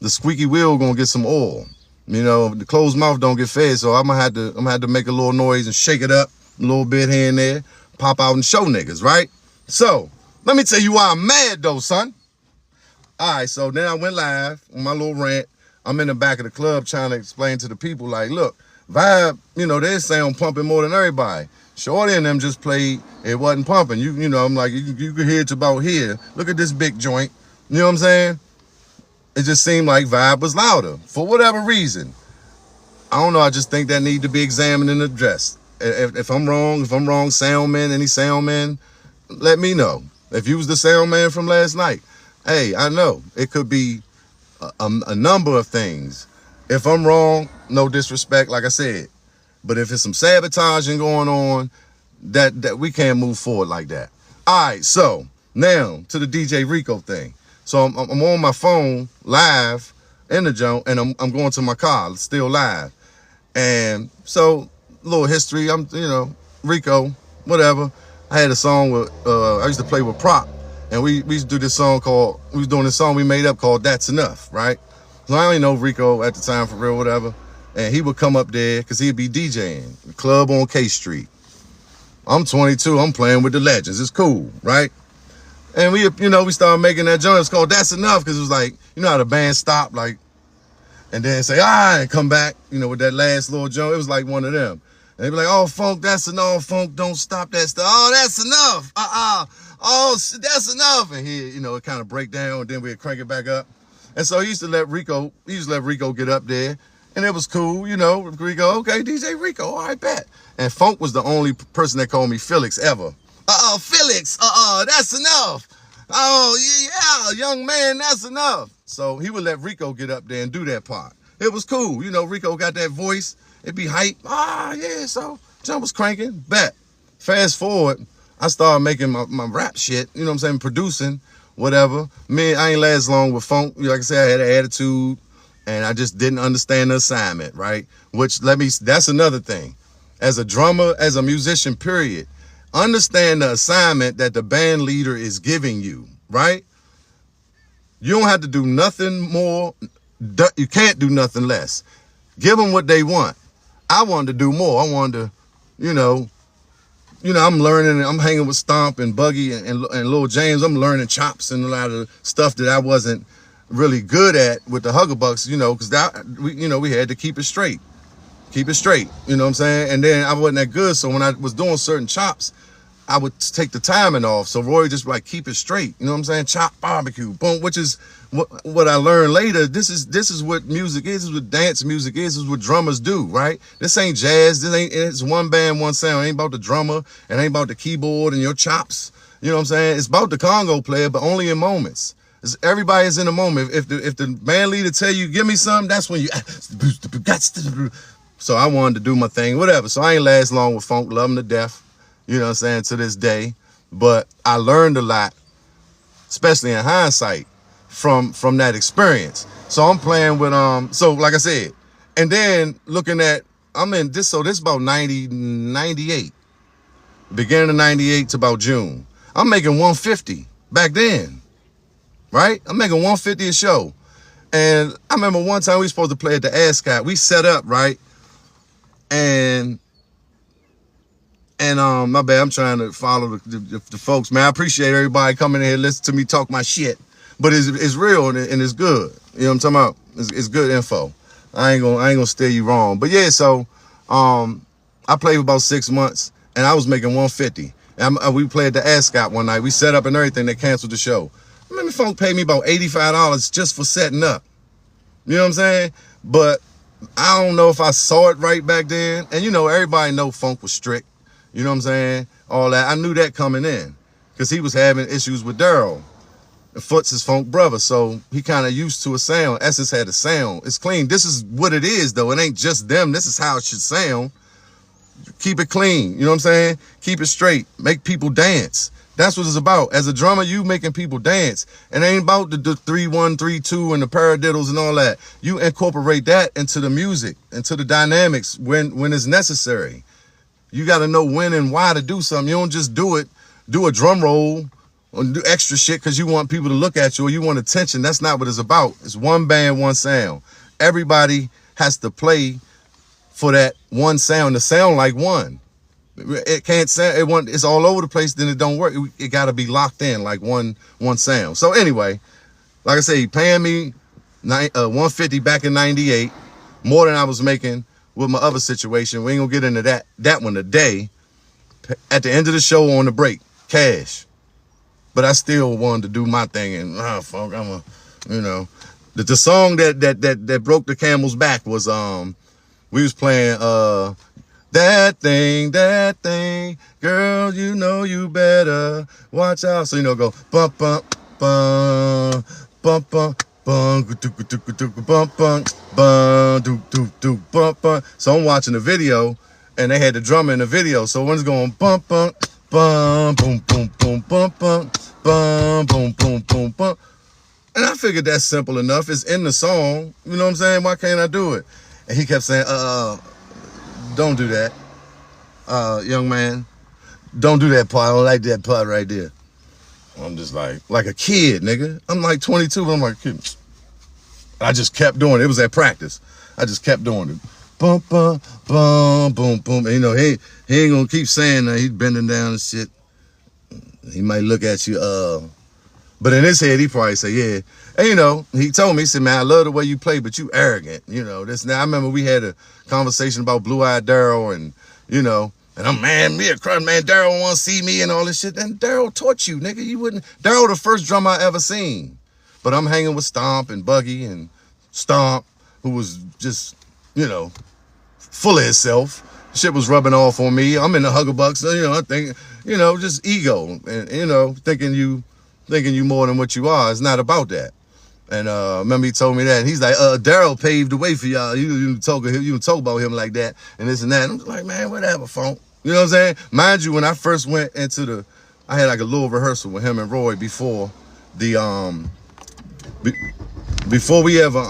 the squeaky wheel going to get some oil. You know, the closed mouth don't get fed. So I'm going to have to make a little noise and shake it up a little bit here and there. Pop out and show niggas, right? So let me tell you why I'm mad though, son. All right, so then I went live on my little rant. I'm in the back of the club trying to explain to the people, like, look, Vibe, you know, they sound pumping more than everybody. Shorty and them just played, it wasn't pumping. You know, I'm like, you could hear it's about here. Look at this big joint. You know what I'm saying? It just seemed like Vibe was louder for whatever reason. I don't know. I just think that need to be examined and addressed. If I'm wrong, soundman, any soundman, let me know. If you was the soundman from last night, hey, I know it could be a number of things. If I'm wrong, no disrespect, like I said. But if it's some sabotaging going on, that we can't move forward like that. All right, so now to the DJ Rico thing. So I'm on my phone live in the joint, and I'm going to my car, still live. And so, little history, I'm, you know, Rico, whatever. I had a song with, I used to play with Prop, and we used to do this song we was doing this song we made up called That's Enough, right? So I only know Rico at the time for real, whatever. And he would come up there because he'd be DJing, the club on K Street. I'm 22, I'm playing with the legends, it's cool, right? And we started making that joint. It's called That's Enough because it was like, you know how the band stopped, like, and then say, and come back, you know, with that last little joint. It was like one of them. And they be like, oh, funk, that's enough. Funk, don't stop that stuff. Oh, that's enough. Oh, that's enough. And he, you know, it kind of break down, and then we'd crank it back up. And so he used to let Rico get up there, and it was cool, you know. Rico, okay, DJ Rico, all right, bet. And Funk was the only person that called me Felix ever. Felix, that's enough. Oh, yeah, young man, that's enough. So he would let Rico get up there and do that part. It was cool. You know, Rico got that voice. It'd be hype. Yeah, so jump was cranking. Bet. Fast forward, I started making my rap shit, you know what I'm saying, producing, whatever. Man, I ain't last long with Funk. Like I said, I had an attitude, and I just didn't understand the assignment, right? That's another thing. As a drummer, as a musician, period, understand the assignment that the band leader is giving you, right? You don't have to do nothing more. You can't do nothing less. Give them what they want. I wanted to do more. I wanted to, you know, I'm learning. I'm hanging with Stomp and Buggy and Lil James. I'm learning chops and a lot of stuff that I wasn't really good at with the Huggerbucks, you know, because we had to keep it straight. Keep it straight, you know what I'm saying? And then I wasn't that good, so when I was doing certain chops, I would take the timing off. So Roy just like, keep it straight, you know what I'm saying? Chop, barbecue, boom, which is what I learned later. This is what music is. This is what dance music is. This is what drummers do, right? This ain't jazz. It's one band, one sound. It ain't about the drummer. It ain't about the keyboard and your chops. You know what I'm saying? It's about the Congo player, but only in moments. Everybody's in a moment. If the band leader tell you, give me something, that's when you... So I wanted to do my thing, whatever. So I ain't last long with Funk, love him to death, you know what I'm saying, to this day. But I learned a lot, especially in hindsight, from that experience. So I'm playing with, so like I said, and then looking at, this about 98, beginning of 98 to about June. I'm making 150 back then, right? I'm making 150 a show. And I remember one time we were supposed to play at the Ascot. We set up, right? And my bad, I'm trying to follow the folks, man. I appreciate everybody coming in here, listen to me talk my shit. But it's real and it's good. You know what I'm talking about? It's good info. I ain't gonna steer you wrong. But yeah, so I played for about 6 months and I was making 150. And we played at the Ascot one night. We set up and everything. They canceled the show. I remember Funk paid me about $85 just for setting up. You know what I'm saying? But I don't know if I saw it right back then. And you know, everybody know funk was strict. You know what I'm saying? All that. I knew that coming in because he was having issues with Daryl. Foot's his funk brother, so he kind of used to a sound. Essence had a sound. It's clean. This is what it is, though. It ain't just them. This is how it should sound. Keep it clean. You know what I'm saying? Keep it straight. Make people dance. That's what it's about. As a drummer, you making people dance. It ain't about the 3-1, 3-2 and the paradiddles and all that. You incorporate that into the music, into the dynamics when it's necessary. You got to know when and why to do something. You don't just do a drum roll or do extra shit because you want people to look at you or you want attention. That's not what it's about. It's one band, one sound. Everybody has to play for that one sound to sound like one. It can't sound, it's all over the place, then it don't work. It got to be locked in like one sound. So anyway, like I say, he paying me $150 back in 98, more than I was making with my other situation. We ain't gonna get into that one today. At the end of the show on the break, cash. But I still wanted to do my thing and fuck, the song that broke the camel's back was we was playing that thing, girl, you know you better watch out. So go bump bump bum bump bump bum bump bump bum do bump bump. So I'm watching the video and they had the drummer in the video. So one's going bump bump bum boom boom boom bump bump bum boom boom boom bump. And I figured that's simple enough. It's in the song. You know what I'm saying? Why can't I do it? And he kept saying, don't do that. Young man, don't do that part. I don't like that part right there. I'm just like a kid, nigga. I'm like 22, but I'm like a kid. I just kept doing it. It was at practice. I just kept doing it. Bum, bum, bum, boom, boom. And, he ain't gonna keep saying that. He's bending down and shit. He might look at you, but in his head, he probably say, yeah. And, he told me, he said, man, I love the way you play, but you arrogant. This now. I remember we had a conversation about Blue-Eyed Daryl and, and I'm, man, Daryl want to see me and all this shit. And Daryl taught you, nigga. You wouldn't. Daryl the first drummer I ever seen. But I'm hanging with Stomp and Buggy and Stomp, who was just, full of himself. Shit was rubbing off on me. I'm in the Huggerbucks, I think, just ego and, thinking you more than what you are. It's not about that. And remember he told me that. And he's like, Daryl paved the way for y'all. You talk about him like that and this and that. And I'm like, man, whatever, funk. You know what I'm saying? Mind you, when I first went into I had like a little rehearsal with him and Roy before the before we ever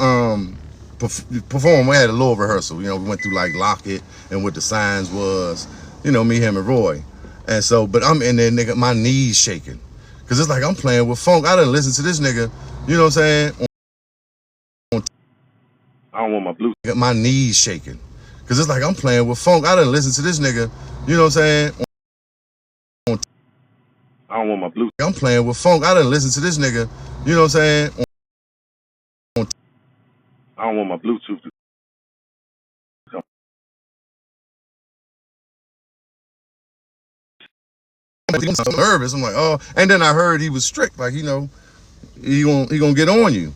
performed. We had a little rehearsal. We went through like Lock It and what the signs was. Me, him, and Roy. And so, but I'm in there, nigga, my knees shaking. Cause it's like I'm playing with funk. I done listen to this nigga, you know what I'm saying? I don't want my blue. My knees shaking. Cause it's like I'm playing with funk. I done listen to this nigga, you know what I'm saying? I don't want my blue. I'm playing with funk. I done listen to this nigga, you know what I'm saying? I don't want my Bluetooth to come. I'm nervous. I'm like, oh, and then I heard he was strict, like, he gonna get on you.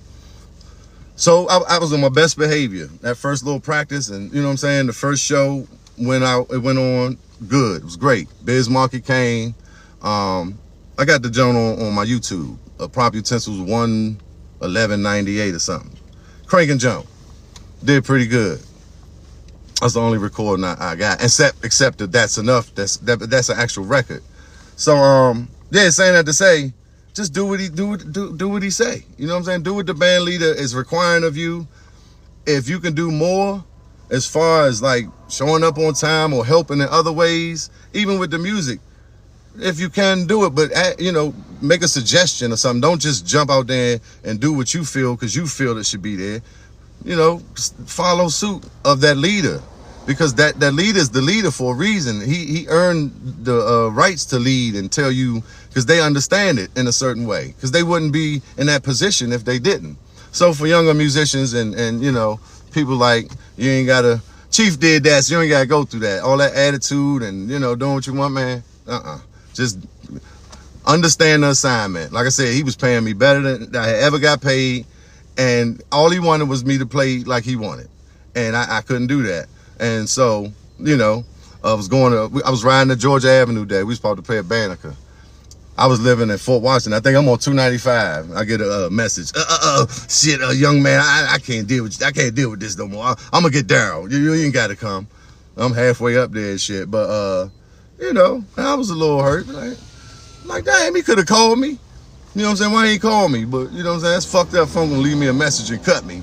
So I was on my best behavior that first little practice, and you know what I'm saying. The first show it went on good. It was great. Biz Market came. I got the joint on my YouTube. Prop Utensils 11198 or something. Crank and jump. Did pretty good. That's the only recording I got. Except that that's enough. That's an actual record. So yeah, saying that to say, just do what he say. You know what I'm saying? Do what the band leader is requiring of you. If you can do more, as far as like showing up on time or helping in other ways, even with the music, if you can do it, but make a suggestion or something. Don't just jump out there and do what you feel because you feel it should be there. Follow suit of that leader, because that leader is the leader for a reason. He earned the rights to lead and tell you, because they understand it in a certain way, because they wouldn't be in that position if they didn't. So for younger musicians and people like, you ain't gotta, Chief did that, so you ain't gotta go through that, all that attitude and doing what you want, man. Just understand the assignment. Like I said, he was paying me better than I had ever got paid. And all he wanted was me to play like he wanted. And I couldn't do that. And so, you know, I was riding to Georgia Avenue Day. We was supposed to play at Banneker. I was living in Fort Washington. I think I'm on 295. I get a message. Shit, young man, I can't deal with you. I can't deal with this no more. I'm gonna get Daryl. You ain't gotta come. I'm halfway up there and shit. But you know, I was a little hurt. Like damn, he could have called me. You know what I'm saying? Why he ain't call me? But you know what I'm saying? That's fucked up. Phone gonna leave me a message and cut me.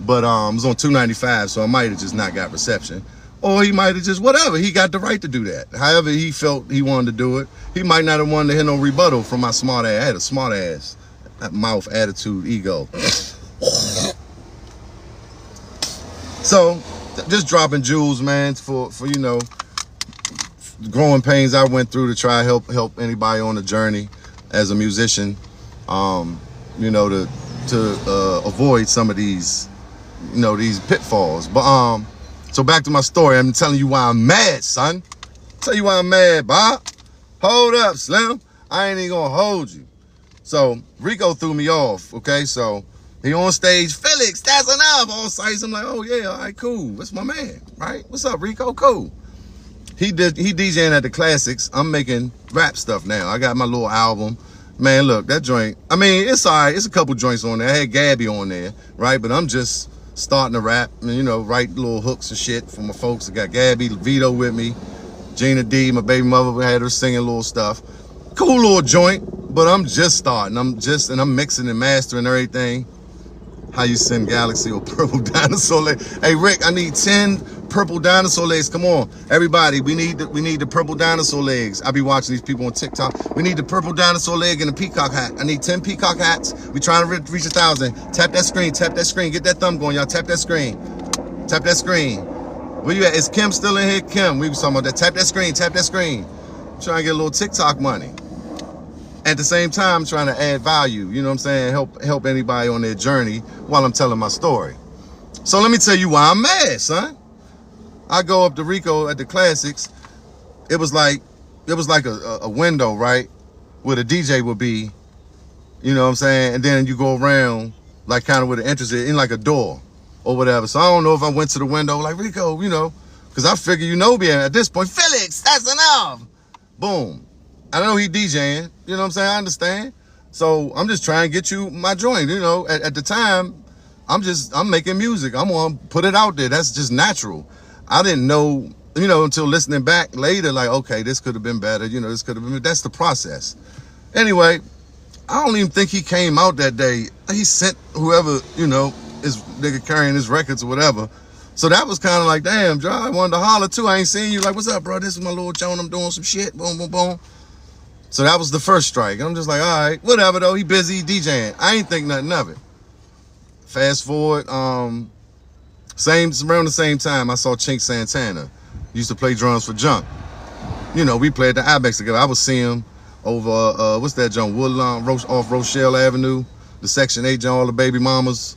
But it was on 295, so I might have just not got reception. Or he might have just, whatever, he got the right to do that. However he felt he wanted to do it. He might not have wanted to hear no rebuttal from my smart ass. I had a smart ass, mouth, attitude, ego. So, just dropping jewels, man, for you know, growing pains I went through to try to help anybody on the journey as a musician, you know, to avoid some of these, you know, these pitfalls. But so back to my story. I'm telling you why I'm mad, son. Tell you why I'm mad, Bob. Hold up, Slim. I ain't even gonna hold you. So Rico threw me off. Okay, so he on stage. Felix, that's enough. On sites, I'm like, oh yeah, all right, cool. That's my man, right? What's up, Rico? Cool. He DJing at the Classics. I'm making rap stuff now. I got my little album. Man, look, that joint, I mean, it's all right. It's a couple joints on there. I had Gabby on there, right? But I'm just starting to rap and, you know, write little hooks and shit for my folks. I got Gabby, Vito with me. Gina D, my baby mother, we had her singing little stuff. Cool little joint, but I'm just starting. I'm mixing and mastering everything. How you send Galaxy or Purple Dinosaur legs? Hey, Rick, I need 10 purple dinosaur legs. Come on, everybody, we need the purple dinosaur legs. I be watching these people on TikTok. We need the purple dinosaur leg and a peacock hat. I need 10 peacock hats. We trying to reach 1,000. Tap that screen, get that thumb going, y'all. Tap that screen. Where you at? Is Kim still in here? Kim, we was talking about that. Tap that screen. I'm trying to get a little TikTok money. At the same time, trying to add value, you know what I'm saying? Help anybody on their journey while I'm telling my story. So let me tell you why I'm mad, son. I go up to Rico at the Classics. It was like a window, right? Where the DJ would be, you know what I'm saying? And then you go around like kind of with the entrance in like a door or whatever. So I don't know if I went to the window like, Rico, you know, because I figure you know me at this point. Felix, that's enough. Boom. I know he DJing, you know what I'm saying? I understand. So I'm just trying to get you my joint, you know. At the time, I'm making music. I'm gonna put it out there. That's just natural. I didn't know, you know, until listening back later, like, okay, this could have been better, you know, this could have been, that's the process. Anyway, I don't even think he came out that day. He sent whoever, you know, his nigga carrying his records or whatever. So that was kind of like, damn, Joe, I wanted to holler too. I ain't seen you. Like, what's up, bro? This is my little Joan. I'm doing some shit. Boom, boom, boom. So that was the first strike. I'm just like, all right, whatever though. He busy DJing. I ain't think nothing of it. Fast forward, around the same time, I saw Chink Santana. He used to play drums for Junk. You know, we played the Ibex together. I would see him over, what's that joint? Woodlawn, off Rochelle Avenue, the Section 8 joint, all the baby mamas.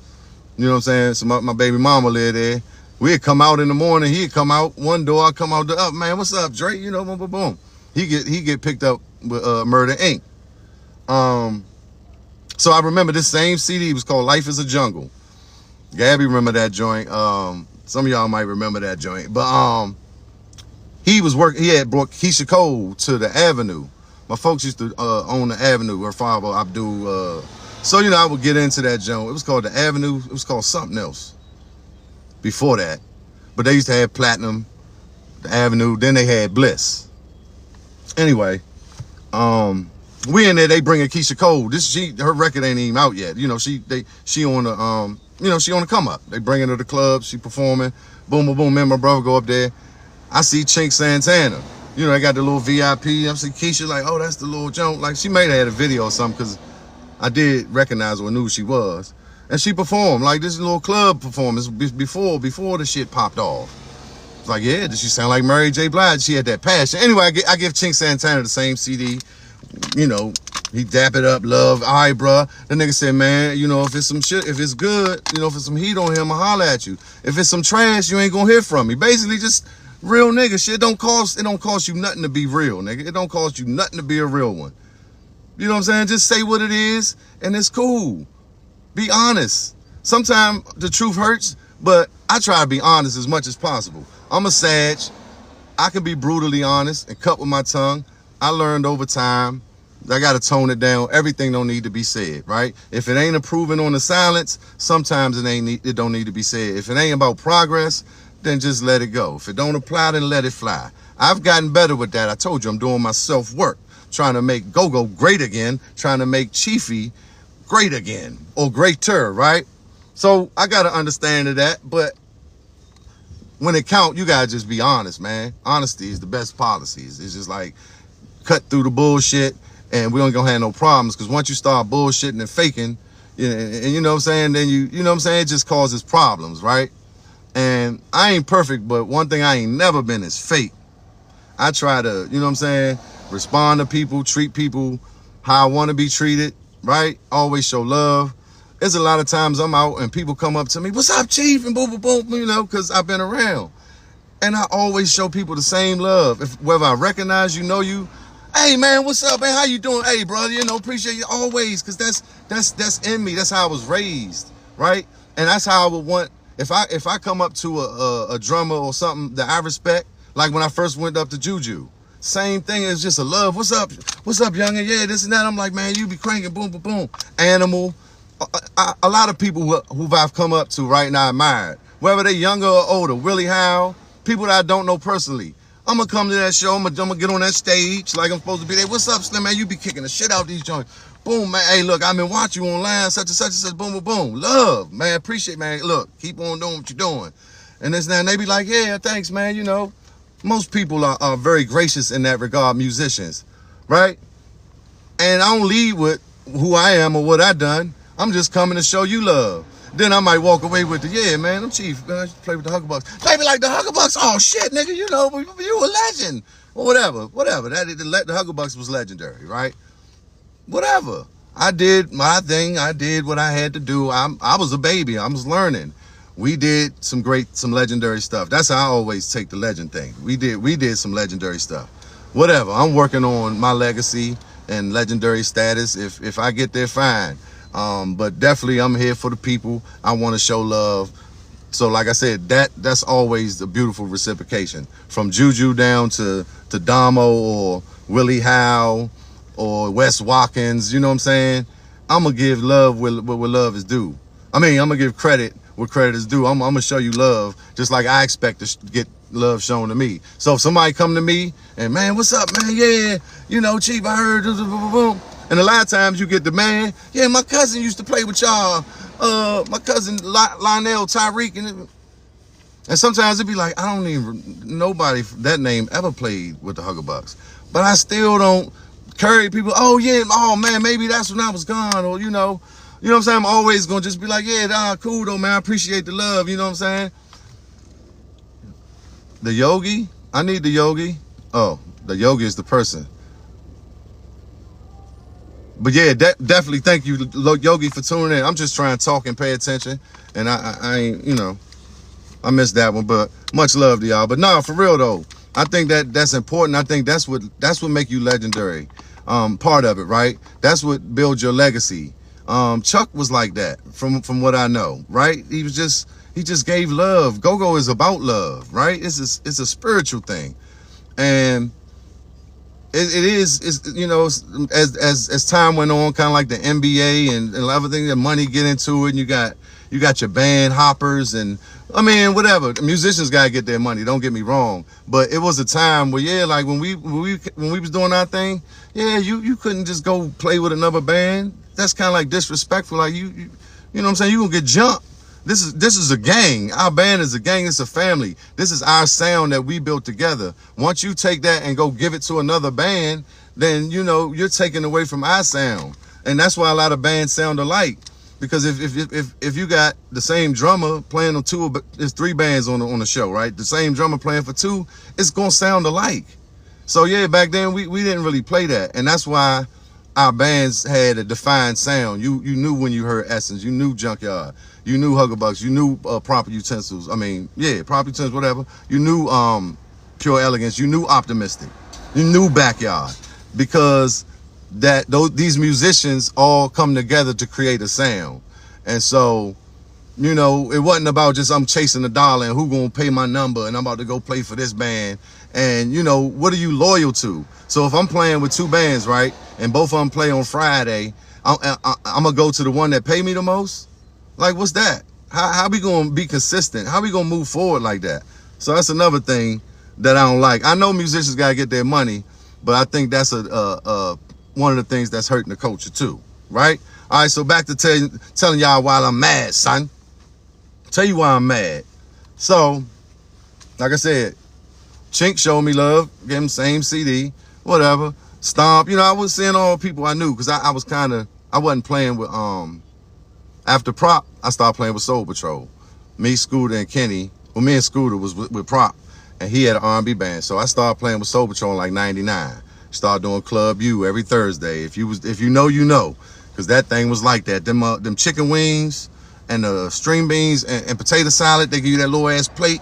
You know what I'm saying? So my baby mama lived there. We'd come out in the morning. He'd come out one door. I'd come out the up. Man, what's up, Drake? You know, boom, boom, boom. He get picked up with Murder Inc. So I remember this same CD was called Life is a Jungle. Gabby remember that joint. Some of y'all might remember that joint. But he had brought Keisha Cole to the Avenue. My folks used to own the Avenue. Her father, Abdul. So, you know, I would get into that joint. It was called the Avenue. It was called something else before that. But they used to have Platinum, the Avenue. Then they had Bliss. Anyway, we in there, they bringing Keisha Cole. Her record ain't even out yet. You know, she on the, you know, she on the come up. They bringing her to the club, she performing. Boom, boom, boom. Me and my brother go up there. I see Chink Santana. You know, they got the little VIP. I see Keisha like, oh, that's the little joint. Like, she may have had a video or something because I did recognize her and knew who she was. And she performed, like this little club performance before the shit popped off. It's like, yeah, does she sound like Mary J. Blige? She had that passion. Anyway, I give Chink Santana the same CD. You know, he dap it up, love. All right, bruh. The nigga said, man, you know, if it's some shit, if it's good, you know, if it's some heat on him, I'll holler at you. If it's some trash, you ain't gonna hear from me. Basically, just real nigga shit. It don't cost you nothing to be real, nigga. It don't cost you nothing to be a real one. You know what I'm saying? Just say what it is, and it's cool. Be honest. Sometimes the truth hurts, but I try to be honest as much as possible. I'm a Sag. I can be brutally honest and cut with my tongue. I learned over time. I got to tone it down. Everything don't need to be said, right? If it ain't improving on the silence, sometimes it don't need to be said. If it ain't about progress, then just let it go. If it don't apply, then let it fly. I've gotten better with that. I told you I'm doing my self-work, trying to make Go-Go great again, trying to make Chiefy great again, or greater, right? So I got to understand that, but when it count, you got to just be honest, man. Honesty is the best policy. It's just like cut through the bullshit and we don't gonna have no problems, because once you start bullshitting and faking, and you know what I'm saying, then you know what I'm saying, it just causes problems, right? And I ain't perfect, but one thing I ain't never been is fake. I try to, you know what I'm saying, respond to people, treat people how I want to be treated, right? Always show love. There's a lot of times I'm out and people come up to me, what's up, Chief? And boom, boom, boom, you know, because I've been around. And I always show people the same love. Whether I recognize you, know you, hey man, what's up, man? How you doing? Hey, brother, you know, appreciate you always, because that's in me. That's how I was raised, right? And that's how I would want, if I come up to a drummer or something that I respect, like when I first went up to Juju, same thing. It's just a love. What's up, youngin'? Yeah, this and that. I'm like, man, you be cranking, boom, boom, boom. Animal. A lot of people who I've come up to right now admired, whether they're younger or older. Willie Howe, people that I don't know personally. I'm gonna come to that show. I'm gonna get on that stage like I'm supposed to be there. What's up, Slim, man? You be kicking the shit out these joints. Boom, man. Hey, look, I've been watching you online, such and such and such. Boom, boom, boom. Love, man. Appreciate, man. Look, keep on doing what you're doing. And this now, and they be like, yeah, thanks, man. You know, most people are very gracious in that regard, musicians, right? And I don't lead with who I am or what I done. I'm just coming to show you love. Then I might walk away with the, yeah, man, I'm Chief. Man, I just play with the Huggerbucks. Play me like the Huggerbucks. Oh, shit, nigga, you know, you a legend. Or whatever. The Huggerbucks was legendary, right? Whatever. I did my thing. I did what I had to do. I was a baby. I was learning. We did some legendary stuff. That's how I always take the legend thing. We did some legendary stuff. Whatever. I'm working on my legacy and legendary status. If I get there, fine. But definitely I'm here for the people. I want to show love. So like I said, that's always the beautiful reciprocation. From Juju down to Damo or Willie Howe or Wes Watkins, you know what I'm saying? I'm going to give love where love is due. I mean, I'm going to give credit where credit is due. I'm going to show you love just like I expect to get love shown to me. So if somebody come to me and, man, what's up, man? Yeah, you know, Chief, I heard, boom. And a lot of times you get the, man, yeah, my cousin used to play with y'all. My cousin Lionel, Tyreek, and sometimes it'd be like, I don't even, nobody that name ever played with the Huggerbucks. But I still don't carry people, oh yeah, oh man, maybe that's when I was gone, or you know what I'm saying? I'm always gonna just be like, yeah, cool though, man, I appreciate the love, you know what I'm saying? The Yogi, I need the Yogi. Oh, the Yogi is the person. But yeah, definitely thank you, Yogi, for tuning in. I'm just trying to talk and pay attention. And I ain't, you know, I missed that one, but much love to y'all. But no, for real though, I think that's important. I think that's what make you legendary. Part of it, right? That's what builds your legacy. Chuck was like that from what I know, right? He just gave love. Go-Go is about love, right? It's a spiritual thing. And it is, you know, as time went on, kind of like the NBA and other things, the money get into it, and you got your band hoppers, and I mean, whatever. The musicians gotta get their money. Don't get me wrong, but it was a time where, yeah, like when we was doing our thing, yeah, you couldn't just go play with another band. That's kind of like disrespectful. Like you know what I'm saying? You gonna get jumped. This is a gang. Our band is a gang. It's a family. This is our sound that we built together. Once you take that and go give it to another band, then, you know, you're taking away from our sound. And that's why a lot of bands sound alike. Because if you got the same drummer playing on there's 3 bands on the show, right? The same drummer playing for 2, it's going to sound alike. So yeah, back then we didn't really play that. And that's why our bands had a defined sound. You knew when you heard Essence, you knew Junkyard, you knew Huggerbucks, you knew Proper Utensils. I mean, yeah, Proper Utensils, whatever. You knew Pure Elegance, you knew Optimistic, you knew Backyard, because these musicians all come together to create a sound. And so You know, it wasn't about just I'm chasing a dollar and who gonna pay my number and I'm about to go play for this band. And you know, what are you loyal to? So if I'm playing with 2 bands, right, and both of them play on Friday, I'm gonna go to the one that pay me the most. Like, what's that? How we gonna be consistent? How we gonna move forward like that? So that's another thing that I don't like. I know musicians gotta get their money, but I think that's one of the things that's hurting the culture too, right? All right, so back to telling y'all why I'm mad, son. Tell you why I'm mad. So, like I said, Chink showed me love, gave him same CD, whatever. Stomp, you know, I was seeing all the people I knew because I wasn't playing with, after Prop, I started playing with Soul Patrol. Me, Scooter, and Kenny, well, me and Scooter was with Prop, and he had an R&B band. So I started playing with Soul Patrol in like 99. Started doing Club U every Thursday. If you know, you know, because that thing was like that. Them chicken wings and the string beans and potato salad, they give you that little ass plate.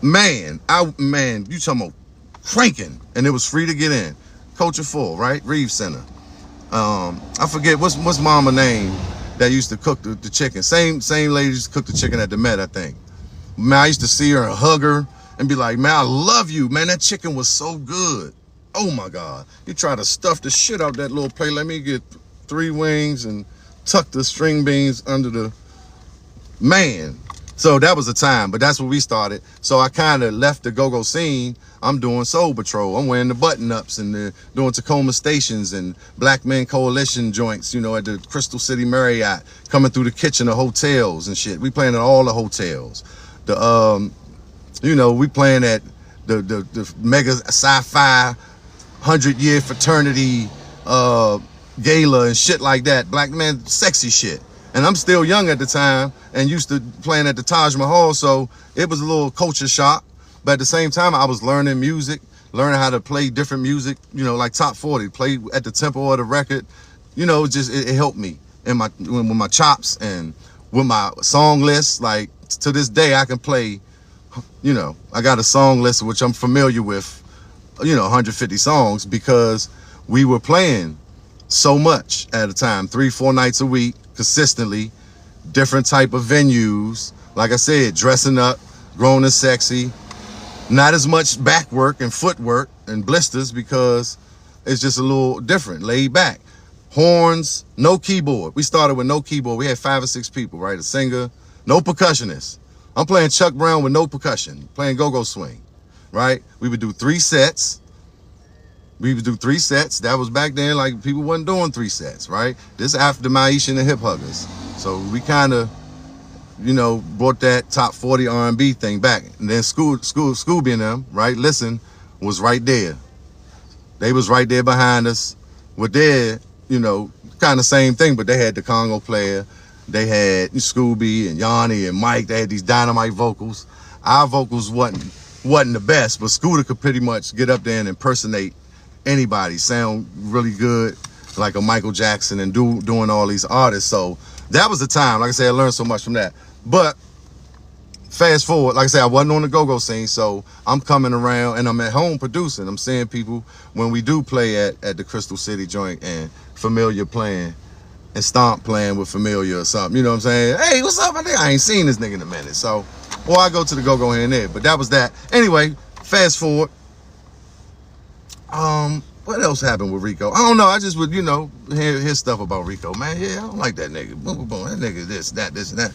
Man, you talking about cranking, and it was free to get in. Culture Full, right? Reeves Center. I forget what's mama name that used to cook the chicken. Same lady used to cook the chicken at the Met, I think. Man, I used to see her and hug her and be like, man, I love you, man. That chicken was so good. Oh my God. You try to stuff the shit out that little plate. Let me get 3 wings and tuck the string beans under the, man. So that was the time, but that's where we started. So I kind of left the go-go scene. I'm doing Soul Patrol. I'm wearing the button-ups and doing Tacoma Stations and Black Men Coalition joints, you know, at the Crystal City Marriott, coming through the kitchen of hotels and shit. We playing at all the hotels. You know, we playing at the mega sci-fi 100-year fraternity gala and shit like that. Black man, sexy shit. And I'm still young at the time and used to playing at the Taj Mahal, so it was a little culture shock. But at the same time, I was learning music, learning how to play different music, you know, like top 40, play at the tempo of the record. You know, it helped me in with my chops and with my song list. Like, to this day, I can play, you know, I got a song list which I'm familiar with, you know, 150 songs, because we were playing so much at a time, 3-4 nights a week, consistently, different type of venues. Like I said, dressing up, grown and sexy, not as much back work and footwork and blisters because it's just a little different, laid back. Horns, no keyboard. We started with no keyboard. We had 5 or 6 people, right? A singer, no percussionist. I'm playing Chuck Brown with no percussion, playing go-go swing, right? We would do 3 sets. That was back then, like, people wasn't doing 3 sets, right? This after Maisha and the Hip Huggers. So we kind of, you know, brought that top 40 R&B thing back. And then Scooby and them, right? Listen, was right there. They was right there behind us with their, you know, kind of same thing, but they had the Congo player. They had Scooby and Yanni and Mike. They had these dynamite vocals. Our vocals wasn't the best, but Scooter could pretty much get up there and impersonate anybody, sound really good, like a Michael Jackson, and doing all these artists. So that was the time. Like I said, I learned so much from that. But fast forward, like I said, I wasn't on the go-go scene, so I'm coming around and I'm at home producing. I'm seeing people when we do play at the Crystal City joint and Familiar playing and Stomp playing with Familiar or something. You know what I'm saying? Hey, what's up? I ain't seen this nigga in a minute. So, or I go to the go-go here and there. But that was that. Anyway, fast forward. What else happened with Rico? I don't know. I just would, you know, hear stuff about Rico. Man, yeah, I don't like that nigga. Boom, boom, boom. That nigga this, and that.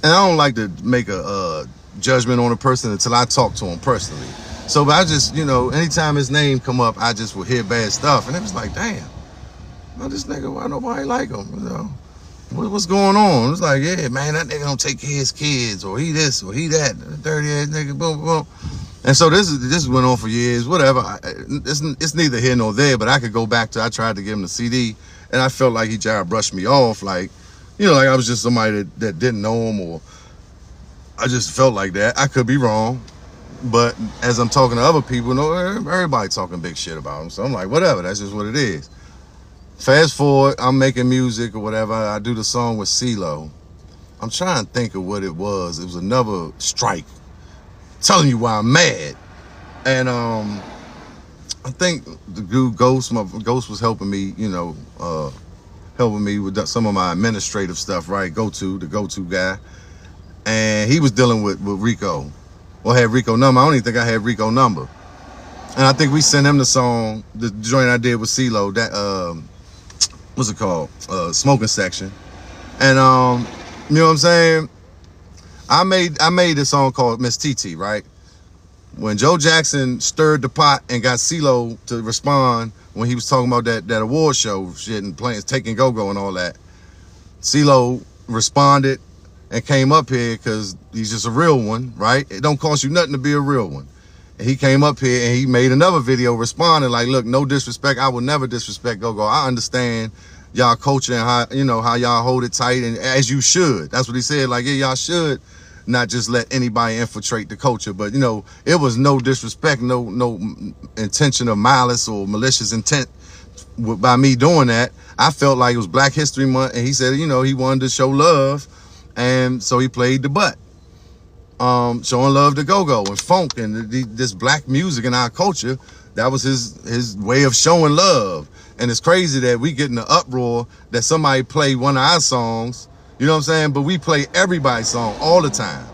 And I don't like to make a judgment on a person until I talk to him personally. So, but I just, you know, anytime his name come up, I just would hear bad stuff. And it was like, damn, well, this nigga, why nobody like him? You know, what's going on? It was like, yeah, man, that nigga don't take care of his kids, or he this, or he that, dirty ass nigga, boom, boom. And so this went on for years, whatever. It's neither here nor there, but I could go back to, I tried to give him the CD, and I felt like he tried to brush me off, like, you know, like I was just somebody that didn't know him, or I just felt like that. I could be wrong, but as I'm talking to other people, you know, everybody talking big shit about him. So I'm like, whatever, that's just what it is. Fast forward, I'm making music or whatever. I do the song with CeeLo. I'm trying to think of what it was. It was another strike. Telling you why I'm mad. And I think the dude Ghost was helping me, you know, helping me with some of my administrative stuff, right? The go-to guy. And he was dealing with Rico. Well, I had Rico number. I don't even think I had Rico number. And I think we sent him the song, the joint I did with CeeLo, that what's it called? Smoking Section. And you know what I'm saying? I made this song called Miss TT, right? When Joe Jackson stirred the pot and got CeeLo to respond when he was talking about that award show shit and playing Taking Go-Go and all that, CeeLo responded and came up here because he's just a real one, right? It don't cost you nothing to be a real one. And he came up here and he made another video responding like, look, no disrespect. I will never disrespect Go-Go. I understand y'all culture and how, you know, how y'all hold it tight, and as you should. That's what he said. Like, yeah, y'all should not just let anybody infiltrate the culture. But, you know, it was no disrespect, no intention of malice or malicious intent by me doing that. I felt like it was Black History Month, and he said, you know, he wanted to show love, and so he played the butt. Showing love to go-go and funk and this black music in our culture. That was his way of showing love. And it's crazy that we get in the uproar that somebody play one of our songs, you know what I'm saying? But we play everybody's song all the time.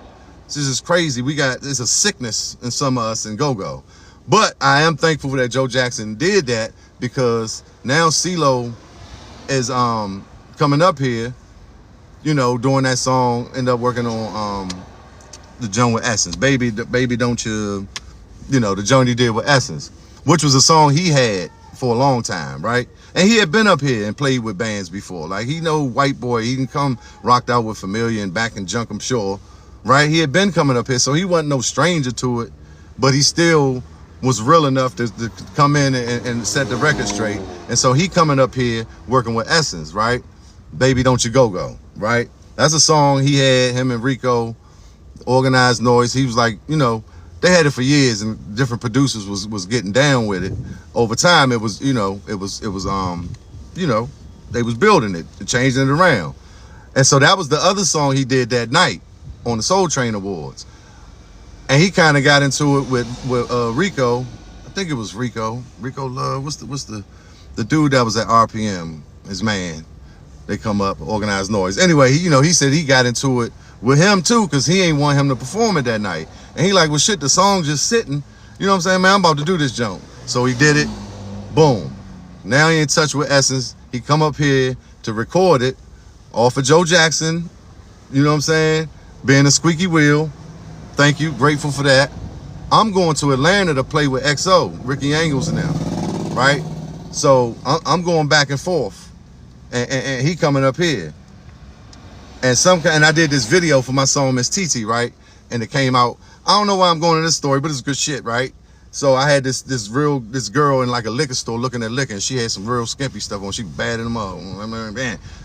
This is crazy. There's a sickness in some of us in go-go. But I am thankful that Joe Jackson did that, because now CeeLo is coming up here, you know, doing that song, end up working on the joint with Essence, baby don't you know, the joint he did with Essence, which was a song he had for a long time, right? And he had been up here and played with bands before. Like, he know White Boy, he can come rocked out with Familiar and Back and Junk, I'm sure, right? He had been coming up here, so he wasn't no stranger to it, but he still was real enough to come in and set the record straight. And so he coming up here working with Essence, right? Baby Don't You Go-Go, right? That's a song he had, him and Rico, Organized Noise. He was like, you know, they had it for years, and different producers was getting down with it. Over time, it was, you know, it was you know, they was building it, changing it around. And so that was the other song he did that night on the Soul Train Awards. And he kind of got into it with Rico. I think it was Rico Love. What's the dude that was at RPM, his man. They come up, Organized Noise. Anyway, he said he got into it with him too, because he ain't want him to perform it that night. And he like, well, shit, the song just sitting. You know what I'm saying, man? I'm about to do this jump. So he did it. Boom. Now he in touch with Essence. He come up here to record it off of Joe Jackson. You know what I'm saying? Being a squeaky wheel. Thank you. Grateful for that. I'm going to Atlanta to play with XO, Ricky Angles and them, right? So I'm going back and forth. And he coming up here. And I did this video for my song Miss TT, right? And it came out. I don't know why I'm going to this story, but it's good shit, right? So I had this girl in like a liquor store looking at liquor, and she had some real skimpy stuff on. She badding them up.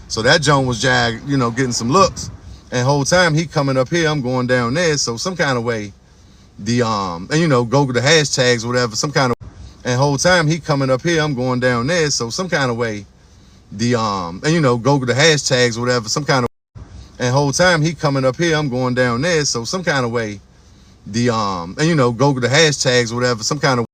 So that joint was Jag, you know, getting some looks. And whole time he coming up here, I'm going down there. So some kind of way, and you know, go to the hashtags or whatever, some kind of, and whole time he coming up here, I'm going down there. So some kind of way, and you know, go to the hashtags or whatever, some kind of, and whole time he coming up here, I'm going down there. So some kind of way, and you know, go to the hashtags or whatever, some kind of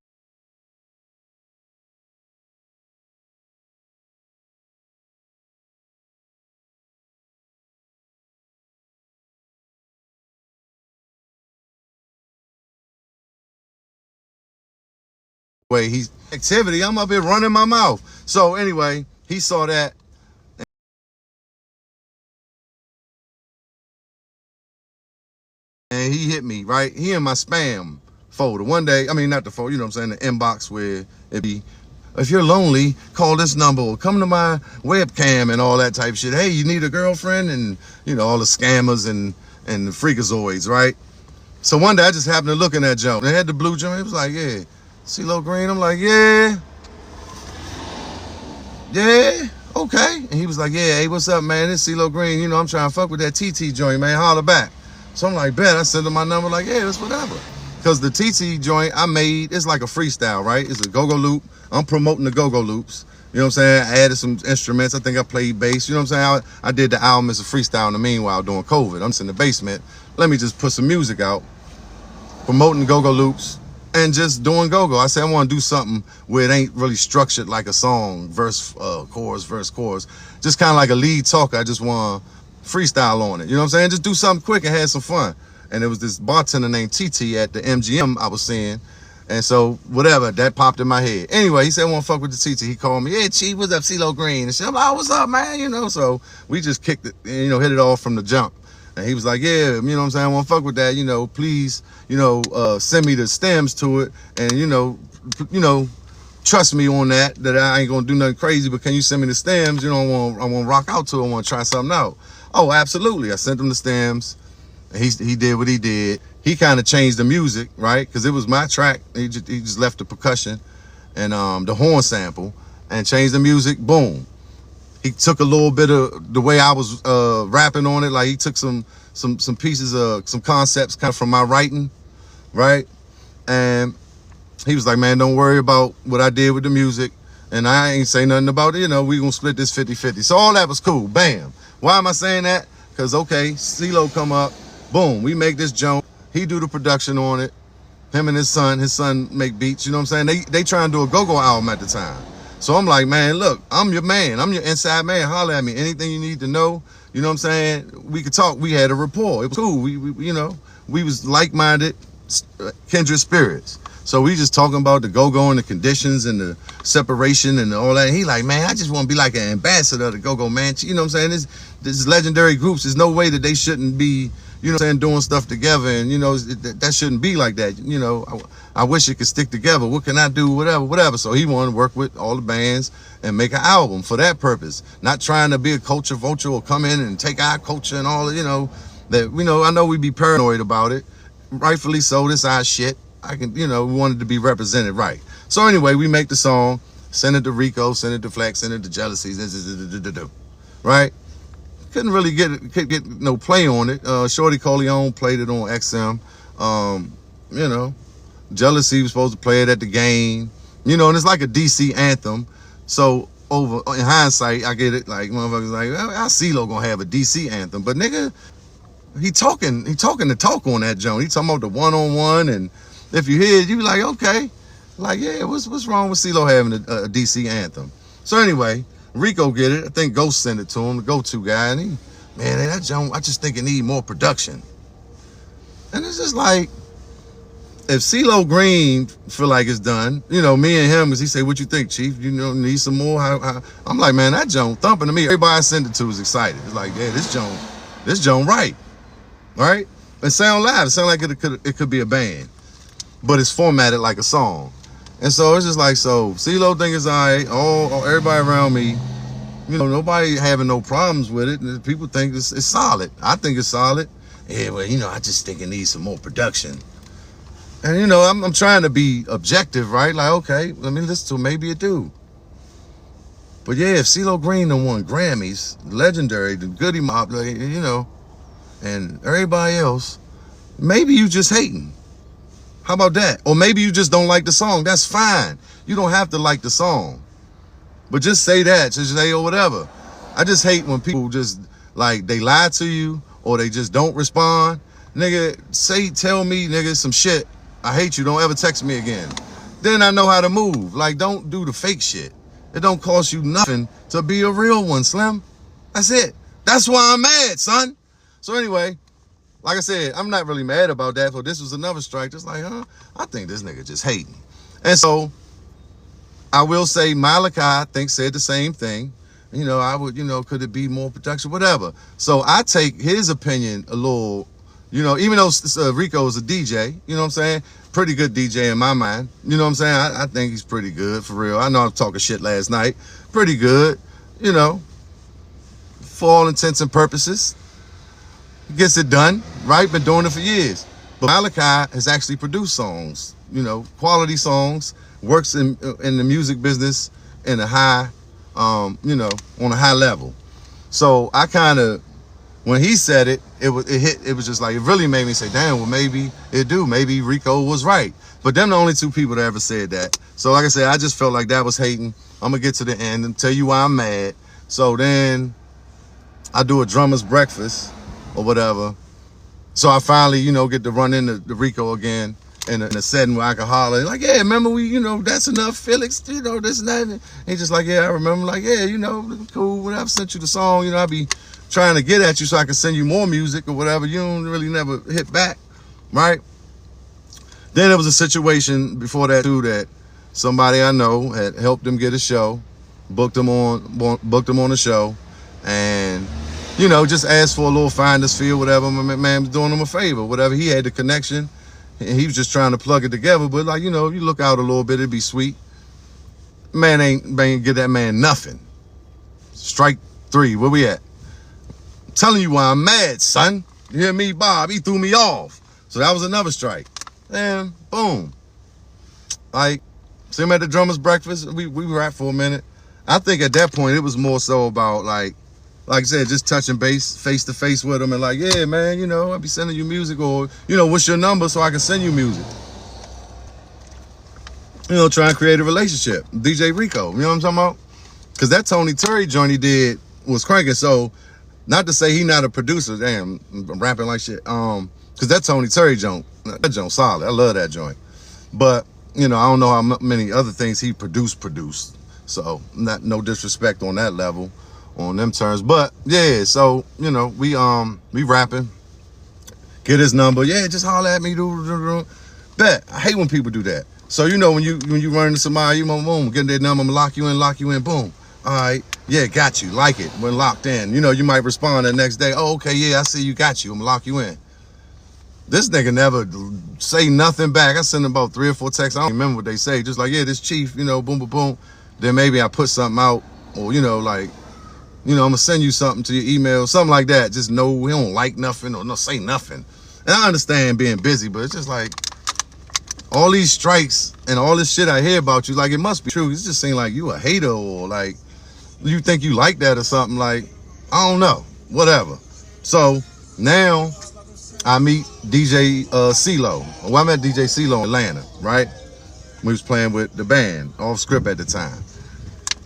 way he's activity. I'm up here running my mouth. So anyway, he saw that. And he hit me, right? He in my spam folder. One day, I mean, not the folder, you know what I'm saying, the inbox where it be, if you're lonely, call this number or come to my webcam and all that type of shit. Hey, you need a girlfriend? And, you know, all the scammers and the freakazoids, right? So one day I just happened to look in that jump. They had the blue jump. It was like, yeah, CeeLo Green. I'm like, yeah, okay. And he was like, yeah, hey, what's up, man? It's CeeLo Green. You know, I'm trying to fuck with that TT joint, man. Holler back. So I'm like, bet. I sent him my number, like, yeah, it's whatever. Because the TT joint I made, it's like a freestyle, right? It's a go-go loop. I'm promoting the go-go loops. You know what I'm saying? I added some instruments. I think I played bass. You know what I'm saying? I did the album as a freestyle in the meanwhile during COVID. I'm just in the basement. Let me just put some music out. Promoting the go-go loops. and just doing go-go. I said I want to do something where it ain't really structured like a song, verse, chorus, verse, chorus. Just kind of like a lead talker. I just want to freestyle on it. You know what I'm saying? Just do something quick and have some fun. And there was this bartender named TT at the MGM I was seeing. And so, whatever, that popped in my head. Anyway, he said, I want to fuck with the TT. He called me, hey, Chief, what's up, CeeLo Green? And shit. I'm like, oh, what's up, man? You know, so we just kicked it, you know, hit it off from the jump. And he was like, yeah, you know what I'm saying? I want to fuck with that. You know, please, you know, send me the stems to it. And, you know, trust me on that I ain't going to do nothing crazy, but can you send me the stems? You know, I want to rock out to it. I want to try something out. Oh, absolutely. I sent him the stems. He did what he did. He kind of changed the music, right? Because it was my track. He just left the percussion and the horn sample and changed the music. Boom. He took a little bit of the way I was rapping on it. Like he took some pieces of some concepts kind of from my writing, right? And he was like, man, don't worry about what I did with the music. And I ain't say nothing about it. You know, we gonna split this 50-50. So all that was cool. Bam. Why am I saying that? Because, okay, CeeLo come up. Boom. We make this joint. He do the production on it. Him and his son make beats. You know what I'm saying? They try and do a go-go album at the time. So I'm like, man, look, I'm your man. I'm your inside man. Holler at me. Anything you need to know. You know what I'm saying? We could talk. We had a rapport. It was cool. We you know, we was like-minded, kindred spirits. So we just talking about the go-go and the conditions and the separation and all that. And he like, man, I just want to be like an ambassador of the go-go, man. You know what I'm saying? This legendary groups, there's no way that they shouldn't be, you know what I'm saying, doing stuff together. And, you know, that shouldn't be like that. You know, I wish it could stick together. What can I do? Whatever. So he wanted to work with all the bands and make an album for that purpose. Not trying to be a culture vulture or come in and take our culture and all, you know, that, you know, I know we be paranoid about it. Rightfully so, this our shit. I can, you know, we wanted to be represented right. So anyway, we make the song, send it to Rico, send it to Flex, send it to Jealousies, right? Couldn't really get no play on it. Shorty Coleon played it on XM. You know, Jealousy was supposed to play it at the game. You know, and it's like a DC anthem. So over in hindsight, I get it. Like motherfuckers like, well, I CeeLo gonna have a DC anthem, but nigga, he talking the talk on that joint. He talking about the one-on-one, and if you hear it, you be like, okay, like yeah, what's wrong with CeeLo having a DC anthem? So anyway, Rico get it. I think Ghost sent it to him, the go-to guy, and he, man, that joint, I just think it need more production. And it's just like, if CeeLo Green feel like it's done, you know, me and him, as he say, what you think, Chief? You know, need some more? I'm like, man, that joint thumping to me. Everybody I send it to is excited. It's like, yeah, this joint right. Right? It sound live. It sound like it could be a band, but it's formatted like a song. And so it's just like, so CeeLo think it's all right. All everybody around me, you know, nobody having no problems with it. And people think it's solid. I think it's solid. Yeah, well, you know, I just think it needs some more production. And you know, I'm trying to be objective, right? Like, okay, let me listen to it. Maybe it do. But yeah, if CeeLo Green done won Grammys, legendary, the Goody Mob, like, you know, and everybody else, maybe you just hating. How about that? Or maybe you just don't like the song. That's fine. You don't have to like the song. But just say that. Just say or whatever. I just hate when people just, like, they lie to you or they just don't respond. Nigga, tell me, nigga, some shit. I hate you. Don't ever text me again. Then I know how to move. Like, don't do the fake shit. It don't cost you nothing to be a real one, Slim. That's it. That's why I'm mad, son. So anyway, like I said, I'm not really mad about that. So this was another strike. Just like, I think this nigga just hating. And so I will say Malachi, I think, said the same thing. You know, I would, you know, could it be more production, whatever. So I take his opinion a little, you know, even though Rico is a DJ, you know what I'm saying? Pretty good DJ in my mind. You know what I'm saying? I think he's pretty good, for real. I know I was talking shit last night. Pretty good, you know, for all intents and purposes. Gets it done, right? Been doing it for years. But Malachi has actually produced songs, you know, quality songs, works in the music business in a high, you know, on a high level. So I kind of, when he said it, it was just like, it really made me say, damn, well, maybe it do. Maybe Rico was right. But them the only two people that ever said that. So like I said, I just felt like that was hating. I'm going to get to the end and tell you why I'm mad. So then I do a drummer's breakfast or whatever. So I finally, you know, get to run into the Rico again. in a setting where I could holler, like, yeah, remember we, that's enough, Felix, this and that. And he just like, yeah, I remember, like, yeah, cool, whatever, sent you the song, I be trying to get at you so I can send you more music or whatever. You don't really never hit back, right? Then there was a situation before that too, that somebody I know had helped him get a show, booked him on the show, and just asked for a little finder's fee or whatever. My man was doing him a favor, whatever. He had the connection, and he was just trying to plug it together. But like, you look out a little bit, it'd be sweet. Man ain't get that man nothing. Strike 3, where we at? I'm telling you why I'm mad, son. You hear me, Bob? He threw me off. So that was another strike. And boom. Like, see him at the drummers breakfast. We rapped for a minute. I think at that point it was more so about like I said, just touching base face to face with him and like, yeah, man, I'll be sending you music, or what's your number so I can send you music. Try and create a relationship. DJ Rico, you know what I'm talking about? Because that Tony Terry joint he did was cranking. So not to say he not a producer, damn, I'm rapping like shit. Because that Tony Terry joint, that joint solid. I love that joint. But I don't know how many other things he produced. So no disrespect on that level, on them terms. But yeah, so we rapping. Get his number. Yeah, just holler at me. Bet. I hate when people do that. So when you run into somebody, boom, get their number, I'm gonna lock you in, boom. All right, yeah, got you, like it. When locked in, you might respond the next day. Oh, okay, yeah, I see you, got you. I'm gonna lock you in. This nigga never say nothing back. I send him about 3 or 4 texts. I don't remember what they say. Just like, yeah, this chief, boom, boom, boom. Then maybe I put something out, or like, I'm gonna send you something to your email, something like that. Just know he don't like nothing or no say nothing. And I understand being busy, but it's just like all these strikes and all this shit I hear about you, like it must be true. It's just seem like you a hater, or like you think you like that or something. Like, I don't know, whatever. So now I meet DJ CeeLo. Well, I met DJ CeeLo in Atlanta, right? We was playing with the band, off script at the time.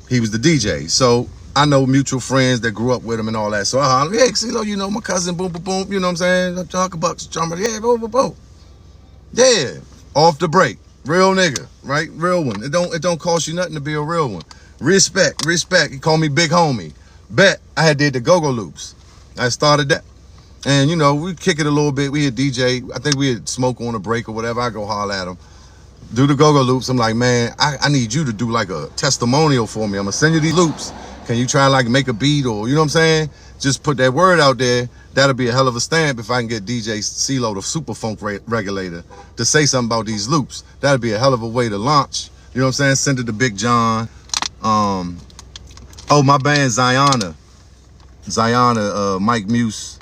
He was the DJ. So I know mutual friends that grew up with him and all that. So I holler, hey, CeeLo, my cousin, boom, boom, boom. You know what I'm saying? Huckabucks, drummer, yeah, boom, boom, boom. Yeah, off the break. Real nigga, right? Real one. It don't cost you nothing to be a real one. Respect. He called me big homie. Bet I had did the GoLoops. I started that. And, we kick it a little bit. We had DJ. I think we had smoke on a break or whatever. I go holler at him. Do the GoLoops. I'm like, man, I need you to do like a testimonial for me. I'm going to send you these loops. Can you try like make a beat, or, you know what I'm saying? Just put that word out there. That'll be a hell of a stamp if I can get DJ CeeLo, the super funk regulator, to say something about these loops. That'd be a hell of a way to launch. You know what I'm saying? Send it to Big John. Oh, my band Ziona, Mike Muse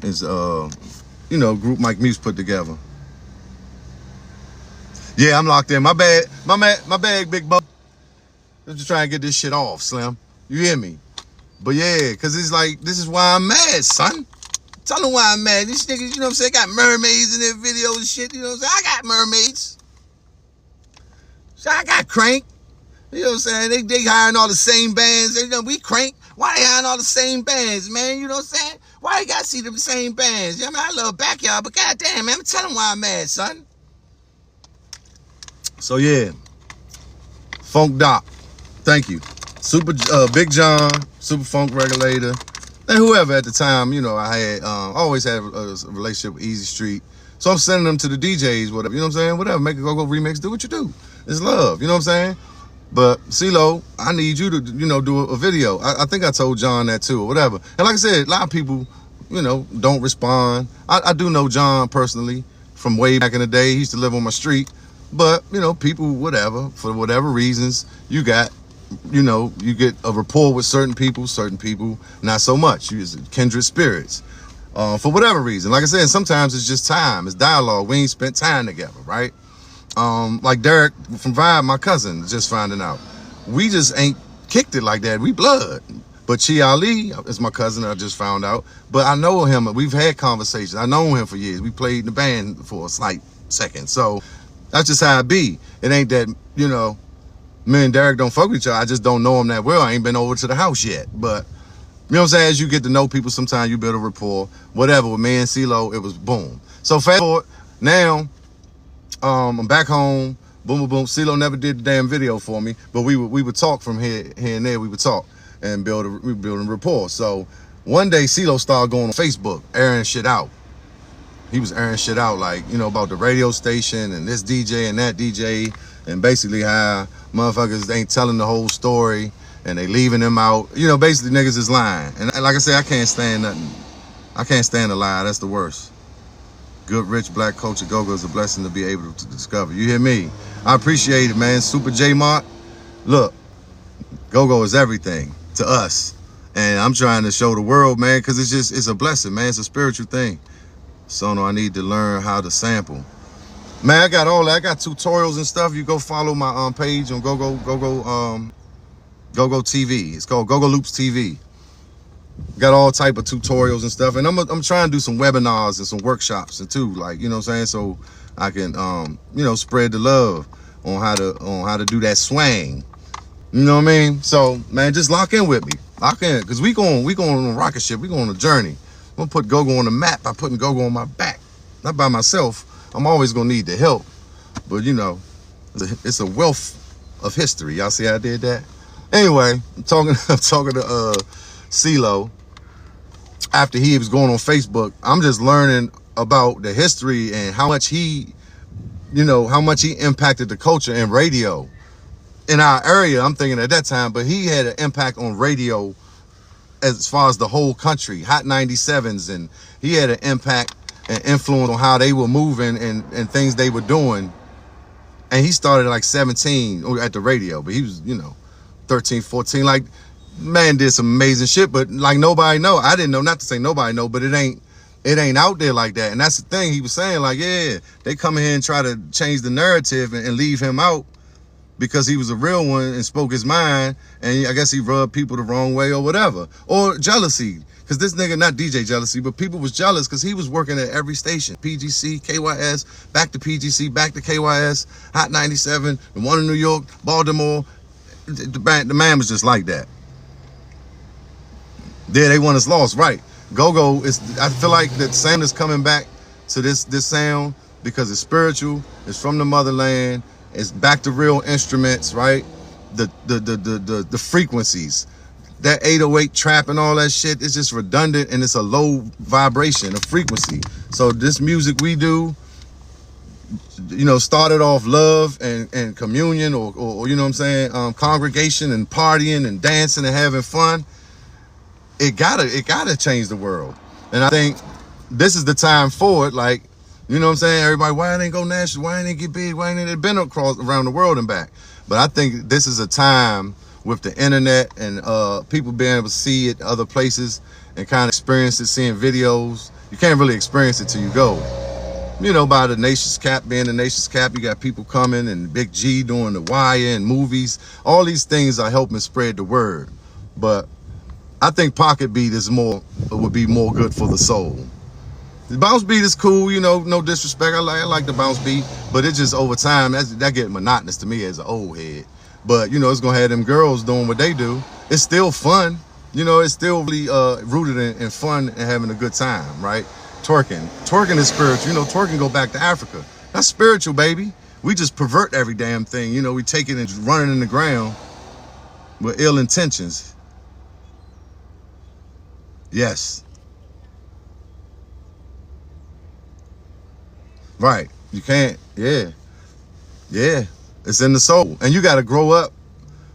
is group Mike Muse put together. Yeah, I'm locked in. My bad, big bro. I'm just trying to get this shit off, Slim. You hear me? But yeah, cause it's like, this is why I'm mad, son. Tell them why I'm mad. These niggas, you know what I'm saying, got mermaids in their videos and shit, you know what I'm saying? I got mermaids. So I got Crank. You know what I'm saying? They hiring all the same bands. We Crank. Why they hiring all the same bands, man? You know what I'm saying? Why they gotta see the same bands? I mean, I love Backyard, but goddamn, man, tell them why I'm mad, son. So yeah, Funk Doc, thank you. Super Big John, Super Funk Regulator, and whoever at the time, I had always had a relationship with Easy Street. So I'm sending them to the DJs, whatever, you know what I'm saying? Whatever, make a go remix, do what you do. It's love, you know what I'm saying? But CeeLo, I need you to, do a video. I think I told John that too, or whatever. And like I said, a lot of people, don't respond. I do know John personally from way back in the day. He used to live on my street. But, people, whatever, for whatever reasons, you get a rapport with certain people, not so much. You're kindred spirits. For whatever reason. Like I said, sometimes it's just time. It's dialogue. We ain't spent time together, right? Like Derek from Vibe, my cousin, just finding out. We just ain't kicked it like that. We blood. But Chi Ali is my cousin, I just found out. But I know him. We've had conversations. I know him for years. We played in the band for a slight second. So that's just how it be. It ain't that, me and Derek don't fuck with each other. I just don't know him that well. I ain't been over to the house yet. But, you know what I'm saying? As you get to know people, sometimes you build a rapport. Whatever. With me and CeeLo, it was boom. So fast forward, now, I'm back home. Boom, boom, boom. CeeLo never did the damn video for me, but we would talk from here and there. We would talk and we building rapport. So one day CeeLo started going on Facebook, airing shit out. He was airing shit out, like, you know, about the radio station and this DJ and that DJ, and basically how motherfuckers ain't telling the whole story and they leaving them out. You know, basically niggas is lying. And like I said, I can't stand nothing. I can't stand a lie. That's the worst. Good, rich, black culture go-go is a blessing to be able to discover. You hear me? I appreciate it, man. Super J Mart. Look, go-go is everything to us. And I'm trying to show the world, man, because it's a blessing, man. It's a spiritual thing. So no, I need to learn how to sample. Man, I got all that. I got tutorials and stuff. You go follow my page on GoGo TV. It's called GoLoops TV. Got all type of tutorials and stuff. And I'm trying to do some webinars and some workshops and too, like, you know what I'm saying? So I can you know, spread the love on how to do that swang. You know what I mean? So man, just lock in with me. Lock in, because we going on a rocket ship. We going on a journey. I'm gonna put GoGo on the map by putting GoGo on my back. Not by myself. I'm always gonna need the help. But you know, it's a wealth of history. Y'all see how I did that? Anyway, I'm talking to CeeLo. After he was going on Facebook, I'm just learning about the history and how much he, you know, how much he impacted the culture and radio in our area. I'm thinking at that time, but he had an impact on radio as far as the whole country, Hot 97s, and he had an impact and influence on how they were moving and things they were doing. And he started at like 17 at the radio, but he was, you know, 13, 14. Like, man did some amazing shit, but like nobody know. I didn't know, not to say nobody know, but it ain't out there like that. And that's the thing he was saying, like, yeah, they come in here and try to change the narrative and leave him out because he was a real one and spoke his mind, and I guess he rubbed people the wrong way or whatever. Or jealousy, because this nigga, not DJ jealousy, but people was jealous because he was working at every station. PGC, KYS, back to PGC, back to KYS, Hot 97, the one in New York, Baltimore. The man was just like that. Yeah, they want us lost, right. Go-Go is, I feel like that sound is coming back to this sound because it's spiritual, it's from the motherland, it's back to real instruments, right? The frequencies, that 808 trap and all that shit is just redundant, and it's a low vibration, a frequency. So this music we do, you know, started off love and communion or you know what I'm saying, congregation and partying and dancing and having fun. It gotta change the world. And I think this is the time for it. Like, you know what I'm saying? Everybody, why ain't they go national? Why ain't they get big? Why ain't they been around the world and back? But I think this is a time with the internet and people being able to see it other places and kind of experience it, seeing videos. You can't really experience it till you go. You know, by the nation's cap, being the nation's cap, you got people coming and Big G doing the wire and movies. All these things are helping spread the word. But I think pocket beat would be more good for the soul. The bounce beat is cool, you know, no disrespect. I like the bounce beat, but it just over time, that get monotonous to me as an old head. But, you know, it's gonna have them girls doing what they do. It's still fun. You know, it's still really rooted in fun and having a good time, right? Twerking is spiritual. You know, twerking go back to Africa. That's spiritual, baby. We just pervert every damn thing. You know, we take it and just run it in the ground with ill intentions. Yes. Right. You can't. Yeah. Yeah. It's in the soul. And you got to grow up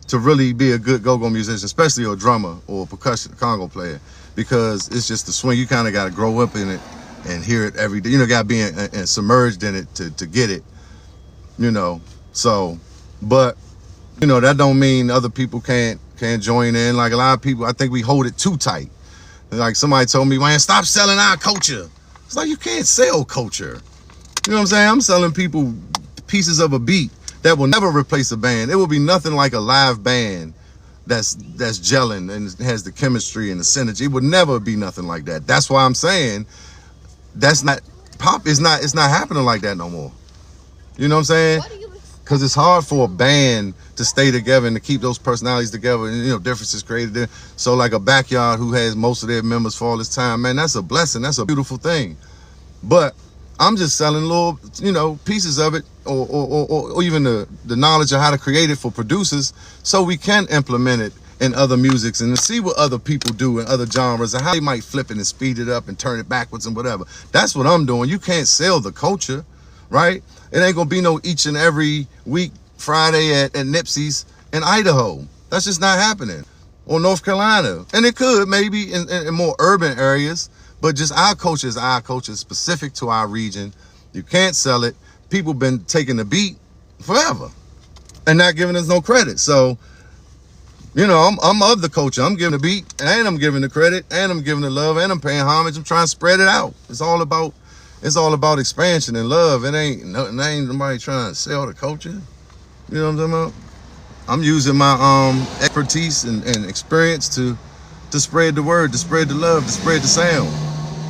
to really be a good go-go musician, especially a drummer or a percussion congo player, because it's just the swing. You kind of got to grow up in it and hear it every day. You know, got to be submerged in it to get it, you know. So, but, you know, that don't mean other people can't join in. Like a lot of people, I think we hold it too tight. Like somebody told me, man, stop selling our culture. It's like, you can't sell culture. You know what I'm saying? I'm selling people pieces of a beat that will never replace a band. It will be nothing like a live band that's gelling and has the chemistry and the synergy. It would never be nothing like that. That's why I'm saying that's not pop. It's not happening like that no more. You know what I'm saying? Because it's hard for a band to stay together and to keep those personalities together, and, you know, differences created there. So like a Backyard who has most of their members for all this time, man, that's a blessing. That's a beautiful thing. But I'm just selling little, pieces of it, or even the knowledge of how to create it for producers, so we can implement it in other musics and see what other people do in other genres and how they might flip it and speed it up and turn it backwards and whatever. That's what I'm doing. You can't sell the culture, right? It ain't gonna be no each and every week Friday at Nipsey's in Idaho. That's just not happening. Or North Carolina. And it could maybe in more urban areas, but just our culture is our culture, specific to our region. You can't sell it. People been taking the beat forever and not giving us no credit. So, I'm of the culture. I'm giving the beat, and I'm giving the credit, and I'm giving the love, and I'm paying homage. I'm trying to spread it out. It's all about expansion and love. It ain't nobody trying to sell the culture. You know what I'm talking about? I'm using my expertise and experience to spread the word, to spread the love, to spread the sound.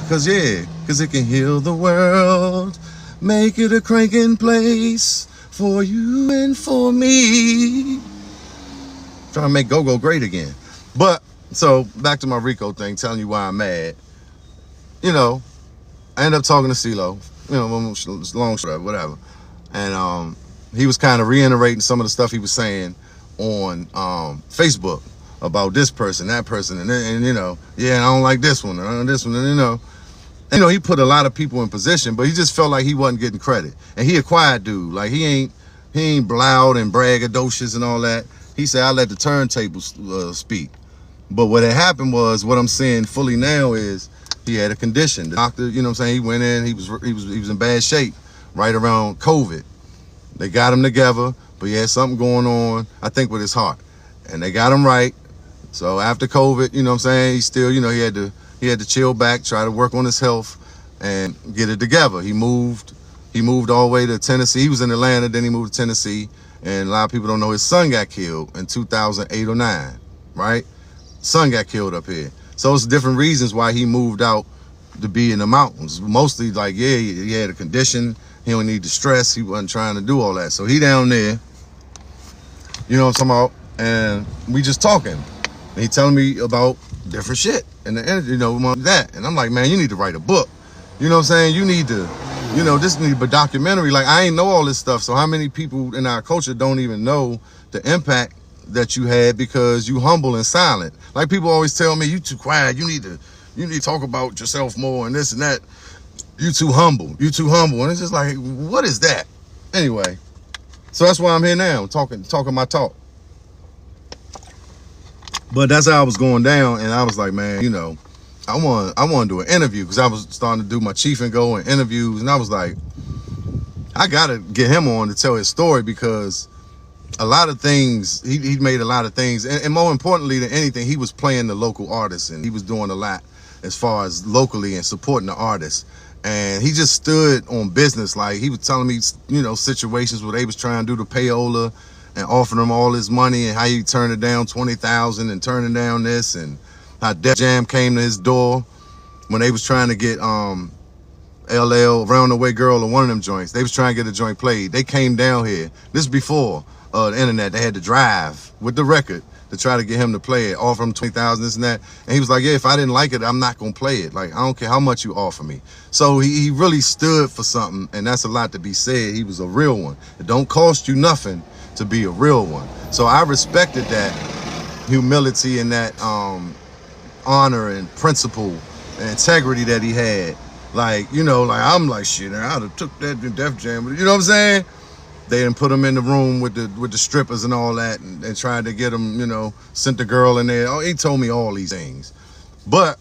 Because it can heal the world, make it a cranking place for you and for me. Trying to make go-go great again. But, so, back to my Rico thing, telling you why I'm mad. I ended up talking to CeeLo, long story, whatever. And he was kind of reiterating some of the stuff he was saying on Facebook about this person, that person, and I don't like this one, and this one, and he put a lot of people in position, but he just felt like he wasn't getting credit. And he a quiet dude, like he ain't loud and braggadocious and all that. He said, I let the turntables speak. But what had happened was, what I'm seeing fully now is he had a condition. The doctor, he went in, he was in bad shape right around COVID. They got him together, but he had something going on, I think, with his heart. And they got him right. So after COVID, he still, he had to chill back, try to work on his health and get it together. He moved all the way to Tennessee. He was in Atlanta, then he moved to Tennessee. And a lot of people don't know his son got killed in 2008 or 9, right? Son got killed up here. So it's different reasons why he moved out to be in the mountains. Mostly like, he had a condition. He don't need the stress. He wasn't trying to do all that. So he down there, you know what I'm talking about? And we just talking. And he telling me about different shit and the energy, that. And I'm like, man, you need to write a book. You know what I'm saying? You need to, this need a documentary. Like, I ain't know all this stuff. So how many people in our culture don't even know the impact that you had because you humble and silent? Like, people always tell me, you too quiet. You need to talk about yourself more and this and that. You too humble. And it's just like, what is that? Anyway, so that's why I'm here now, talking my talk. But that's how I was going down, and I was like, man, I want to do an interview, because I was starting to do my Chief and Go and interviews, and I was like, I gotta get him on to tell his story, because a lot of things, he made a lot of things, and more importantly than anything, he was playing the local artists, and he was doing a lot as far as locally and supporting the artists. And he just stood on business. Like, he was telling me, situations where they was trying to do the payola and offering him all his money, and how he turned it down, 20,000, and turning down this, and how Def Jam came to his door when they was trying to get LL, Round the Way Girl, or one of them joints. They was trying to get a joint played. They came down here. This is before the internet. They had to drive with the record to try to get him to play it, offer him 20,000, this and that. And he was like, yeah, if I didn't like it, I'm not gonna play it. Like, I don't care how much you offer me. So he really stood for something, and that's a lot to be said. He was a real one. It don't cost you nothing to be a real one. So I respected that humility and that honor and principle and integrity that he had. Like, I'm like, shit, I'd have took that to Def Jam. You know what I'm saying? They didn't put him in the room with the strippers and all that, and tried to get him, sent the girl in there. Oh, he told me all these things. But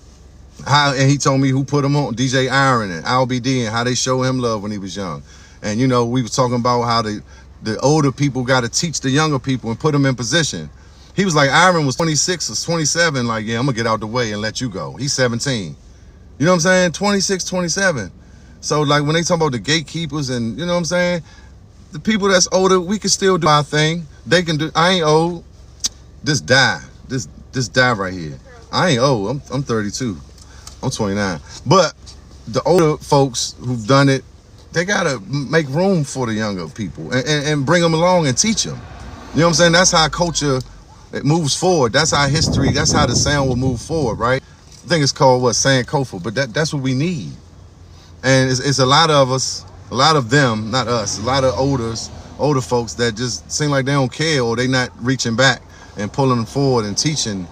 and he told me who put him on, DJ Iron and Al BD, and how they show him love when he was young. And we was talking about how the older people got to teach the younger people and put them in position. He was like, Iron was 26 or 27, like, yeah, I'm gonna get out the way and let you go. He's 17. You know what I'm saying? 26, 27. So like, when they talk about the gatekeepers and, you know what I'm saying? The people that's older, we can still do our thing. They can do. I ain't old. Just die. This die right here. I ain't old. I'm 32. I'm 29. But the older folks who've done it, they gotta make room for the younger people and bring them along and teach them. You know what I'm saying? That's how culture, it moves forward. That's how history. That's how the sound will move forward, right? I think it's called Sankofa, but that's what we need. And it's a lot of us, a lot of them, not us, a lot of older folks that just seem like they don't care, or they not reaching back and pulling them forward and teaching,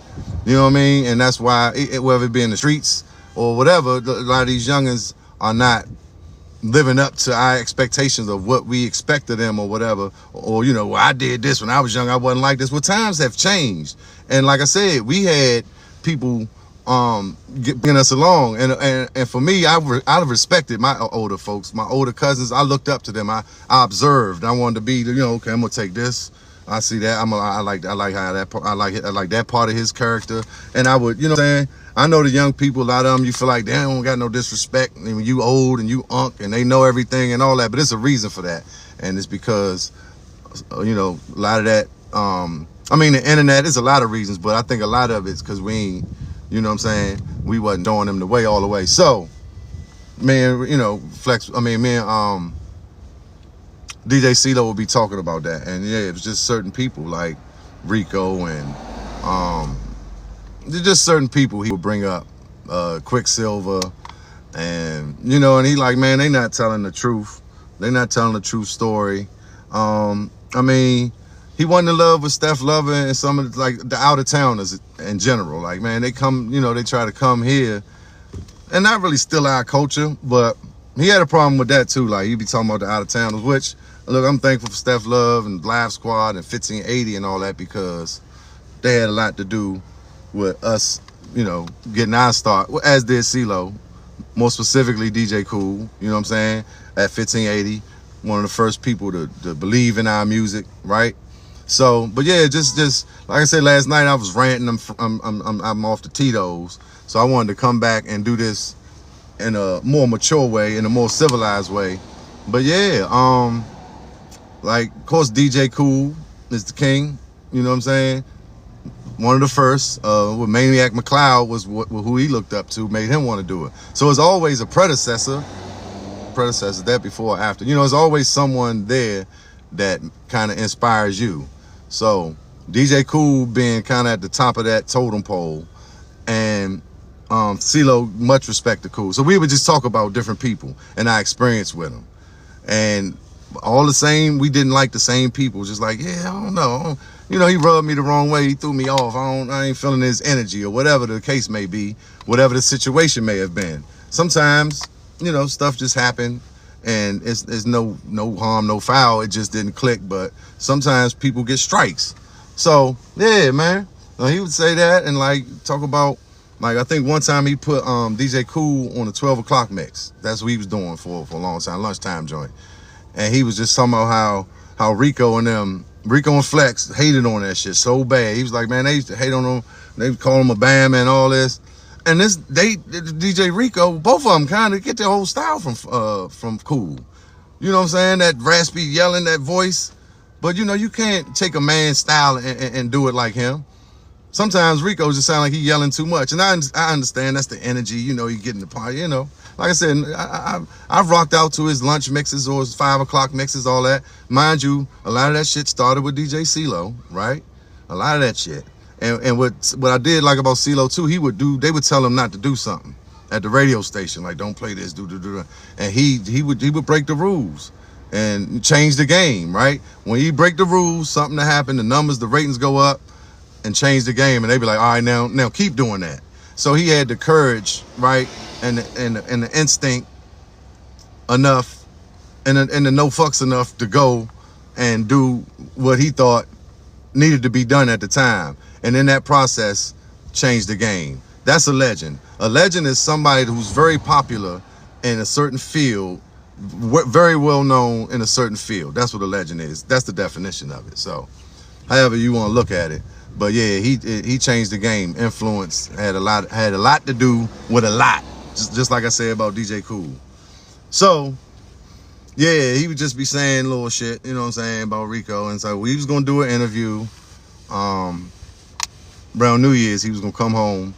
you know what I mean? And that's why, whether it be in the streets or whatever, a lot of these youngins are not living up to our expectations of what we expect of them or whatever. Or, you know, well, I did this when I was young, I wasn't like this. Well, times have changed. And like I said, we had people getting us along. And for me, I respected my older folks, my older cousins. I looked up to them. I observed. I wanted to be, you know, okay, I'm gonna take this. I see that. I like how that I like that part of his character. And I would, you know what I'm saying? I know the young people, a lot of them, you feel like they don't got no disrespect. I mean, you old and you unk and they know everything and all that, but it's a reason for that. And it's because, you know, a lot of that, I mean, the internet is a lot of reasons, but I think a lot of it's because we ain't, you know what I'm saying, we wasn't throwing them all the way. So, man, you know, me and DJ CeeLo will be talking about that. And yeah, it was just certain people like Rico and just certain people he would bring up, Quicksilver, and you know, and he like, man, they not telling the truth. They not telling the true story. I mean, he wasn't in love with Steph Lover and some of the, like the out of towners in general. Like, man, they come, you know, they try to come here and not really steal our culture, but he had a problem with that too. Like, he be talking about the out of towners, which, look, I'm thankful for Steph Love and Live Squad and 1580 and all that, because they had a lot to do with us, you know, getting our start, as did CeeLo, more specifically DJ Cool, you know what I'm saying, at 1580, one of the first people to believe in our music, right? So, but yeah, just like I said last night, I was ranting. I'm off the Tito's, so I wanted to come back and do this in a more mature way, in a more civilized way. But yeah, like, of course, DJ Cool is the king, you know what I'm saying? One of the first, with Maniac McCloud was who he looked up to, made him want to do it. So it's always a predecessor, that before or after. You know, there's always someone there that kind of inspires you. So DJ Cool being kind of at the top of that totem pole, and CeeLo, much respect to Cool. So we would just talk about different people and our experience with them. And all the same, we didn't like the same people. Just like, yeah, I don't know. You know, he rubbed me the wrong way. He threw me off. I ain't feeling his energy, or whatever the case may be, whatever the situation may have been. Sometimes, you know, stuff just happened, and it's no harm, no foul. It just didn't click. But sometimes people get strikes. So yeah, man, he would say that and like talk about, like, I think one time he put DJ Cool on the 12 o'clock mix. That's what he was doing for a long time, lunchtime joint. And he was just talking about how Rico and Flex hated on that shit so bad. He was like, man, they used to hate on him. They would call him a bam and all this. And DJ Rico, both of them kind of get their whole style from Cool. You know what I'm saying? That raspy yelling, that voice. But you know, you can't take a man's style and do it like him. Sometimes Rico just sound like he yelling too much. And I understand that's the energy, you know, you get in the party, you know. Like I said, I've rocked out to his lunch mixes or his 5 o'clock mixes, all that. Mind you, a lot of that shit started with DJ CeeLo, right? A lot of that shit. And what I did like about CeeLo too, they would tell him not to do something at the radio station, like, don't play this, do. And he would break the rules and change the game, right? When you break the rules, something to happen, the numbers, the ratings go up, and change the game, and they be like, all right, now keep doing that. So he had the courage, right, and the instinct enough, and the no fucks enough to go and do what he thought needed to be done at the time, and in that process, change the game. That's a legend. A legend is somebody who's very popular in a certain field, very well known in a certain field. That's what a legend is. That's the definition of it. So, however you want to look at it. But yeah, he changed the game. Influence had a lot to do with a lot. Just like I said about DJ Cool. So yeah, he would just be saying little shit, you know what I'm saying, about Rico. And so we was gonna do an interview. Around New Year's, he was gonna come home.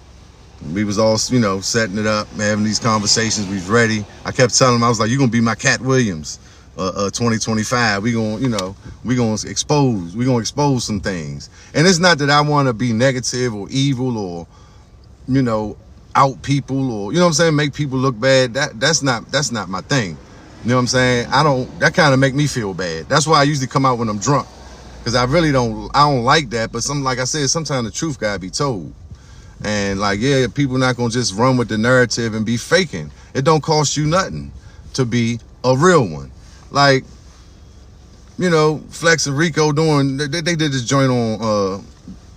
We was all, you know, setting it up, having these conversations. We was ready. I kept telling him, I was like, "You're gonna be my Cat Williams, 2025. We gonna expose some things." And it's not that I want to be negative or evil or, you know, out people or, you know what I'm saying, make people look bad. That's not my thing. You know what I'm saying? That kind of make me feel bad. That's why I usually come out when I'm drunk. Cause I don't like that. But like I said, sometimes the truth gotta be told. And like, yeah, people not gonna just run with the narrative and be faking. It don't cost you nothing to be a real one. Like, you know, Flex and Rico they did this joint on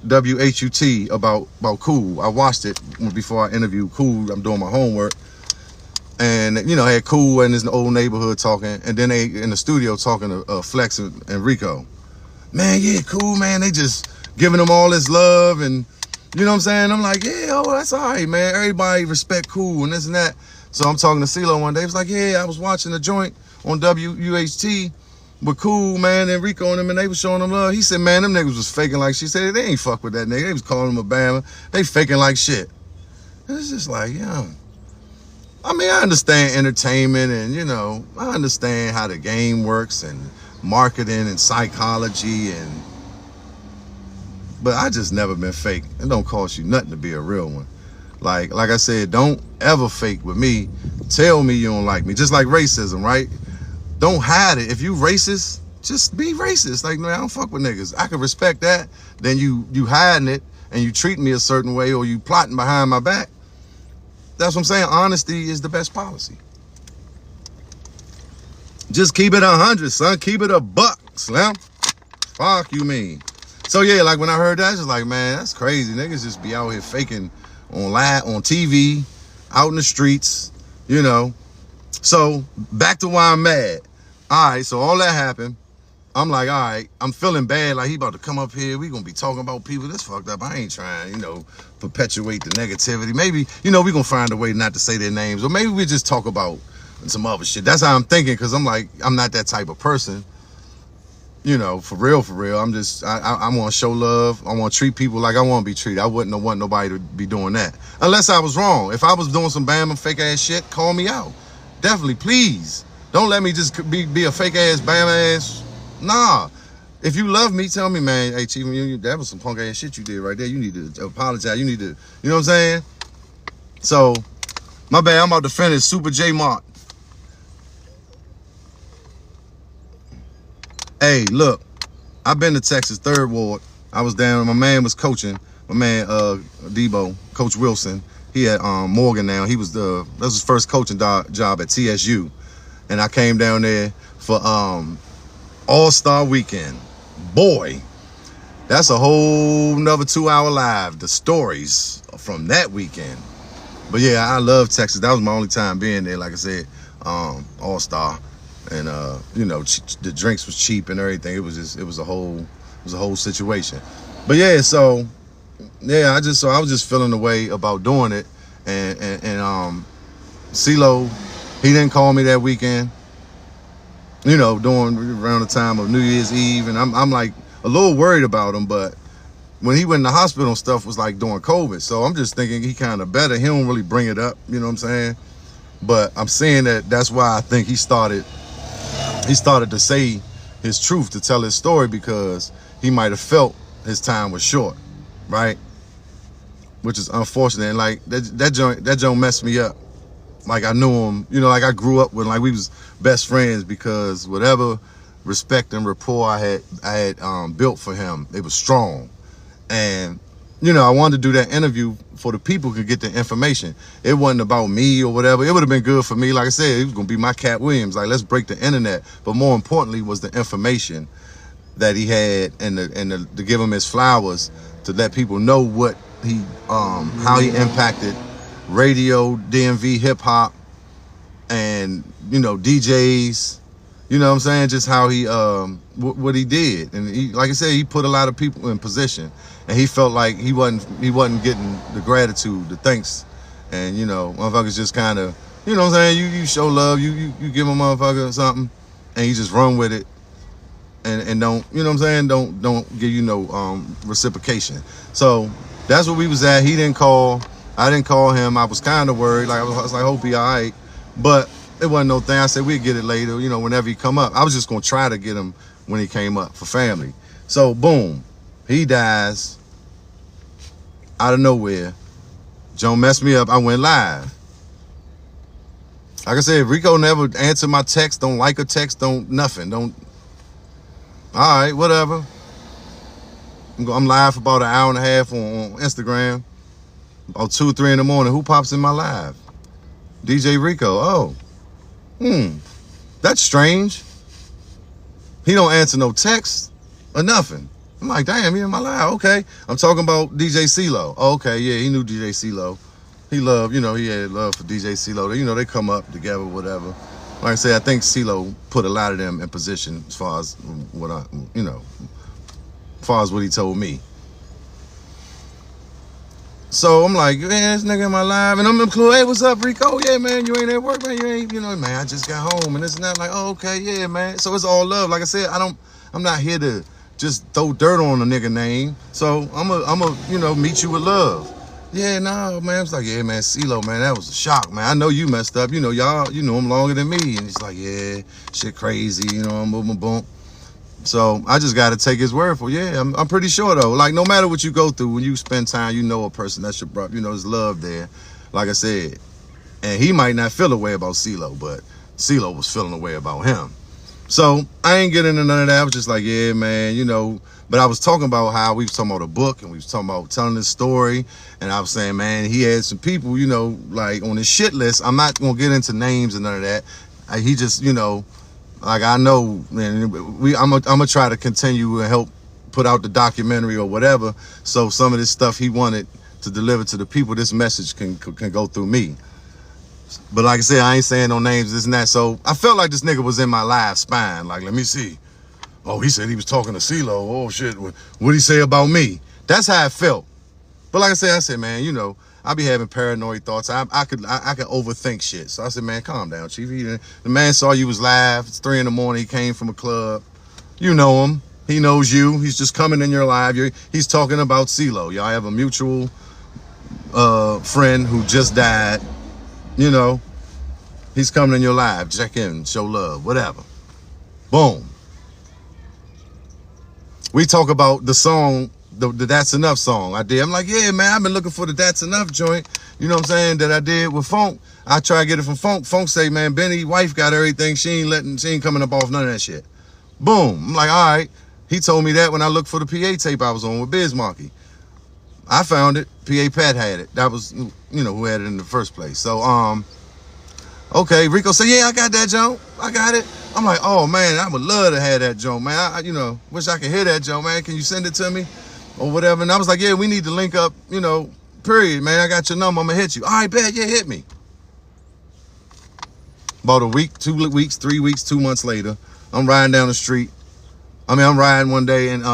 WHUT about Cool. I watched it before I interviewed Cool. I'm doing my homework. And, you know, I had Cool in his old neighborhood talking. And then they in the studio talking to Flex and Rico. Man, yeah, Cool, man. They just giving them all this love. And, you know what I'm saying? I'm like, yeah, oh, that's all right, man. Everybody respect Cool and this and that. So I'm talking to CeeLo one day. He was like, yeah, I was watching a joint on WUHT with Cool, man, and Rico and them, and they was showing them love. He said, man, them niggas was faking like shit. He said, they ain't fuck with that nigga. They was calling him a Bama. They faking like shit. And it's just like, yeah. I mean, I understand entertainment and, you know, I understand how the game works and marketing and psychology but I just never been fake. It don't cost you nothing to be a real one. Like I said, don't ever fake with me. Tell me you don't like me. Just like racism, right? Don't hide it. If you racist, just be racist. Like, man, I don't fuck with niggas. I can respect that. Then you hiding it and you treat me a certain way or you plotting behind my back. That's what I'm saying. Honesty is the best policy. Just keep it 100, son. Keep it a buck, Slim. Fuck you mean. So yeah, like when I heard that, I was just like, man, that's crazy. Niggas just be out here faking on TV, out in the streets, you know. So back to why I'm mad. All right, so all that happened. I'm like, all right, I'm feeling bad. Like he about to come up here. We gonna be talking about people that's fucked up. I ain't trying, you know, perpetuate the negativity. Maybe, you know, we gonna find a way not to say their names. Or maybe we just talk about some other shit. That's how I'm thinking, because I'm like, I'm not that type of person. You know, for real. I want to show love. I want to treat people like I want to be treated. I wouldn't want nobody to be doing that. Unless I was wrong. If I was doing some Bama fake ass shit, call me out. Definitely, please. Don't let me just be a fake ass Bama ass. Nah. If you love me, tell me, man, hey, Chief, that was some punk ass shit you did right there. You need to apologize. You need to, you know what I'm saying? So, my bad, I'm about to finish Super J Mart. Hey, look, I've been to Texas 3rd Ward. I was down, my man was coaching. My man, Debo, Coach Wilson. He at Morgan now. That was his first coaching job at TSU. And I came down there for All-Star Weekend. Boy, that's a whole nother 2-hour live. The stories from that weekend. But yeah, I love Texas. That was my only time being there. Like I said, All-Star. And you know, the drinks was cheap and everything. It was a whole situation. But yeah, so yeah, I was just feeling the way about doing it. And CeeLo, he didn't call me that weekend. You know, around the time of New Year's Eve, and I'm like a little worried about him. But when he went in the hospital and stuff was like during COVID, so I'm just thinking he kind of better. He don't really bring it up, you know what I'm saying? But I'm saying that's why I think he started to say his truth, to tell his story, because he might have felt his time was short, right? Which is unfortunate. And like that joint messed me up. Like I knew him, you know, like I grew up with, like we was best friends, because whatever respect and rapport I had built for him, it was strong. And you know, I wanted to do that interview for the people could get the information. It wasn't about me or whatever. It would have been good for me. Like I said, it was gonna be my Cat Williams. Like, let's break the internet. But more importantly was the information that he had, and to give him his flowers, to let people know what he how he impacted radio, DMV, hip hop, and you know, DJs. You know what I'm saying? Just how he what he did. And he, like I said, he put a lot of people in position. And he felt like he wasn't getting the gratitude, the thanks. And you know, motherfuckers just kind of, you know what I'm saying, you show love, you give a motherfucker something, and you just run with it, and don't, you know what I'm saying, don't give you no reciprocation. So that's what we was at. He didn't call, I didn't call him. I was kind of worried, like I was like, hope he all right. But it wasn't no thing. I said we'd get it later, you know, whenever he come up. I was just gonna try to get him when he came up for family. So boom, he dies out of nowhere. Joan messed me up. I went live. Like I said, Rico never answered my text. Don't like a text. Don't nothing. Don't. All right, whatever. I'm live for about an hour and a half on Instagram. About 2 or 3 in the morning. Who pops in my live? DJ Rico. Oh. That's strange. He don't answer no text or nothing. I'm like, damn, he in my live. Okay. I'm talking about DJ CeeLo. Oh, okay, yeah, he knew DJ CeeLo. He loved, he had love for DJ CeeLo. They come up together, whatever. Like I said, I think CeeLo put a lot of them in position as far as what as far as what he told me. So I'm like, man, this nigga in my live, and I'm included. Hey, what's up, Rico? Yeah, man, you ain't at work, man. You ain't, man, I just got home, and this and that. Like, oh, okay, yeah, man. So it's all love. Like I said, I'm not here to just throw dirt on a nigga name. So I'm a, meet you with love. Yeah, no, man. It's like, yeah, man, CeeLo, man, that was a shock, man. I know you messed up. Y'all, him longer than me. And he's like, yeah, shit crazy, I'm boom, boom. So I just got to take his word for it. Yeah, I'm pretty sure, though. Like, no matter what you go through, when you spend time, a person, that's your brother, there's love there, like I said. And he might not feel a way about CeeLo, but CeeLo was feeling a way about him. So I ain't getting into none of that. I was just like, yeah, man, But I was talking about how we was talking about a book, and we was talking about telling this story. And I was saying, man, he had some people, like on his shit list. I'm not going to get into names and none of that. He just, like I know, man, I'm gonna try to continue and help put out the documentary or whatever. So some of this stuff he wanted to deliver to the people, this message can go through me. But like I said, I ain't saying no names, this and that. So I felt like this nigga was in my live spine. Like, let me see. Oh, he said he was talking to CeeLo. Oh shit, what'd he say about me? That's how I felt. But like I said, man, I be having paranoid thoughts. I could overthink shit. So I said, man, calm down, Chief. The man saw you was live. It's 3 in the morning. He came from a club. You know him. He knows you. He's just coming in your live. He's talking about CeeLo. Y'all have a mutual friend who just died. He's coming in your live. Check in, show love, whatever. Boom. We talk about the song, the That's Enough song I did. I'm like, yeah, man, I've been looking for the That's Enough joint, that I did with Funk. I try to get it from Funk. Funk say, man, Benny, wife got everything. She ain't coming up off none of that shit. Boom. I'm like, all right. He told me that when I looked for the PA tape I was on with Biz Markie. I found it. PA Pat had it. That was, who had it in the first place. So, okay. Rico said, yeah, I got that joint. I got it. I'm like, oh, man, I would love to have that joint, man. I wish I could hear that joint, man. Can you send it to me? Or whatever. And I was like, yeah, we need to link up, period, man. I got your number. I'm going to hit you. All right, bet. Yeah, hit me. About a week, 2 weeks, 3 weeks, 2 months later, I'm riding down the street. I'm riding one day and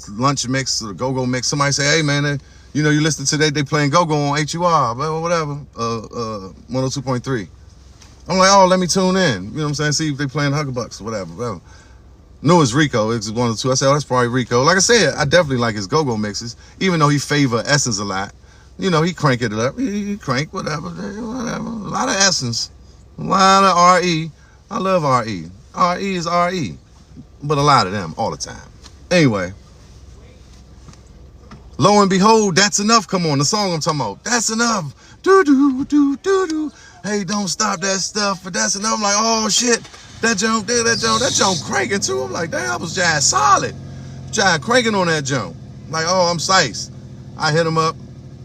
lunch mix or go-go mix. Somebody say, hey, man, you listen to they playing go-go on HUR, whatever, 102.3. I'm like, oh, let me tune in. You know what I'm saying? See if they playing Huggerbucks or whatever. Knew it's Rico. It's 102. I said, oh, that's probably Rico. Like I said, I definitely like his go-go mixes, even though he favor Essence a lot. He crank it up. He crank whatever. A lot of Essence. A lot of RE. I love RE. RE is RE. But a lot of them all the time. Anyway. Lo and behold, That's Enough. Come on, the song I'm talking about. That's enough. Do-do-do-do-do. Hey, don't stop that stuff. But that's enough. I'm like, oh, shit. That jump cranking too. I'm like, damn, I was just solid. Just cranking on that jump. Like, oh, I'm Sice. I hit him up.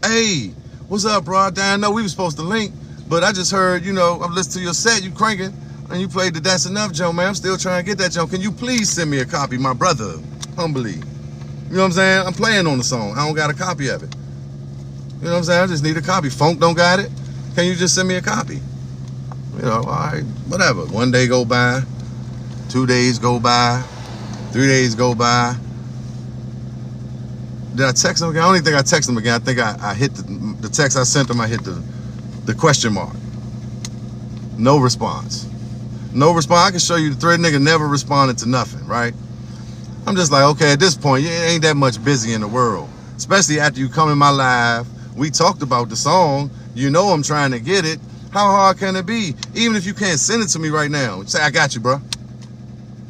Hey, what's up, bro? I know we were supposed to link, but I just heard, I'm listening to your set, you cranking, and you played the That's Enough jump, man. I'm still trying to get that jump. Can you please send me a copy, my brother? Humbly. You know what I'm saying? I'm playing on the song. I don't got a copy of it. You know what I'm saying? I just need a copy. Funk don't got it. Can you just send me a copy? All right, whatever. 1 day go by, 2 days go by, 3 days go by. Did I text him again? I don't even think I texted him again. I think I hit the text I sent him, I hit the question mark. No response. No response. I can show you the thread. Nigga never responded to nothing, right? I'm just like, okay, at this point, you ain't that much busy in the world. Especially after you come in my live. We talked about the song. I'm trying to get it. How hard can it be? Even if you can't send it to me right now. Say, I got you, bro.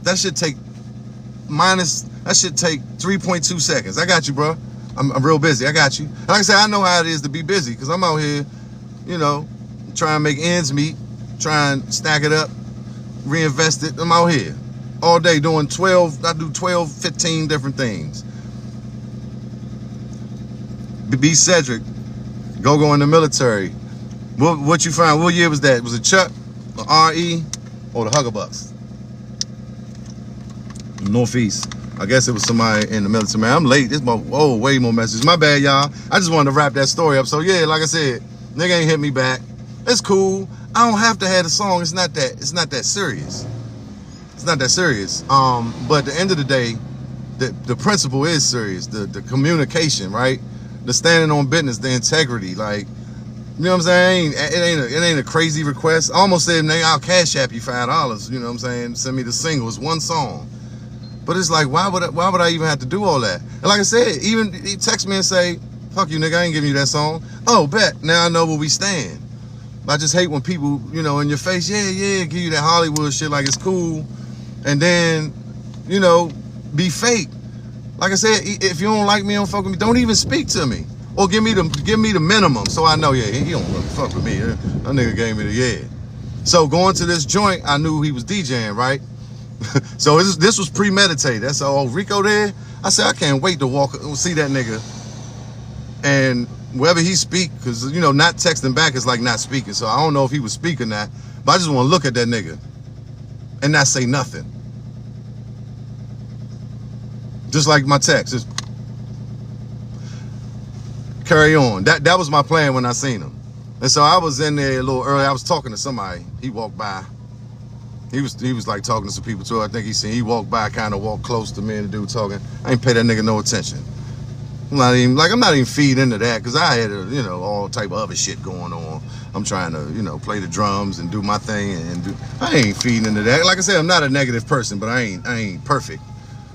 That should take 3.2 seconds. I got you, bro. I'm real busy. I got you. Like I said, I know how it is to be busy because I'm out here, you know, trying to make ends meet, try and stack it up, reinvest it. I'm out here all day doing 12, I do 12, 15 different things. B. Cedric, go in the military. What you find? What year was that? Was it Chuck, the RE, or the Huggerbucks? Northeast. I guess it was somebody in the military. Man, I'm late. This way more messages. My bad, y'all. I just wanted to wrap that story up. So yeah, like I said, nigga ain't hit me back. It's cool. I don't have to have the song. It's not that serious. It's not that serious. But at the end of the day, the principle is serious. The communication, right? The standing on business, the integrity, like, you know what I'm saying? It ain't a crazy request. I almost said, nigga, I'll cash app you $5. You know what I'm saying? Send me the single. It's one song. But it's like, why would I even have to do all that? And like I said, even he text me and say, fuck you, nigga, I ain't giving you that song. Oh, bet. Now I know where we stand. I just hate when people, you know, in your face, yeah, give you that Hollywood shit like it's cool. And then, you know, be fake. Like I said, if you don't like me, don't fuck with me, don't even speak to me. Or give me the minimum so I know, yeah, he don't really fuck with me. That nigga gave me the yeah. So going to this joint, I knew he was DJing, right? So this was premeditated. That's all. Rico there. I said, I can't wait to see that nigga. And wherever he speak, because, you know, not texting back is like not speaking. So I don't know if he was speaking that, but I just want to look at that nigga and not say nothing. Just like my text, just carry on. That was my plan when I seen him. And so I was in there a little early. I was talking to somebody. He walked by. He was like talking to some people too. I think he walked by, kind of walked close to me and the dude talking. I ain't pay that nigga no attention. I'm not even feed into that because I had you know, all type of other shit going on. I'm trying to, you know, play the drums and do my thing I ain't feeding into that. Like I said, I'm not a negative person, but I ain't perfect.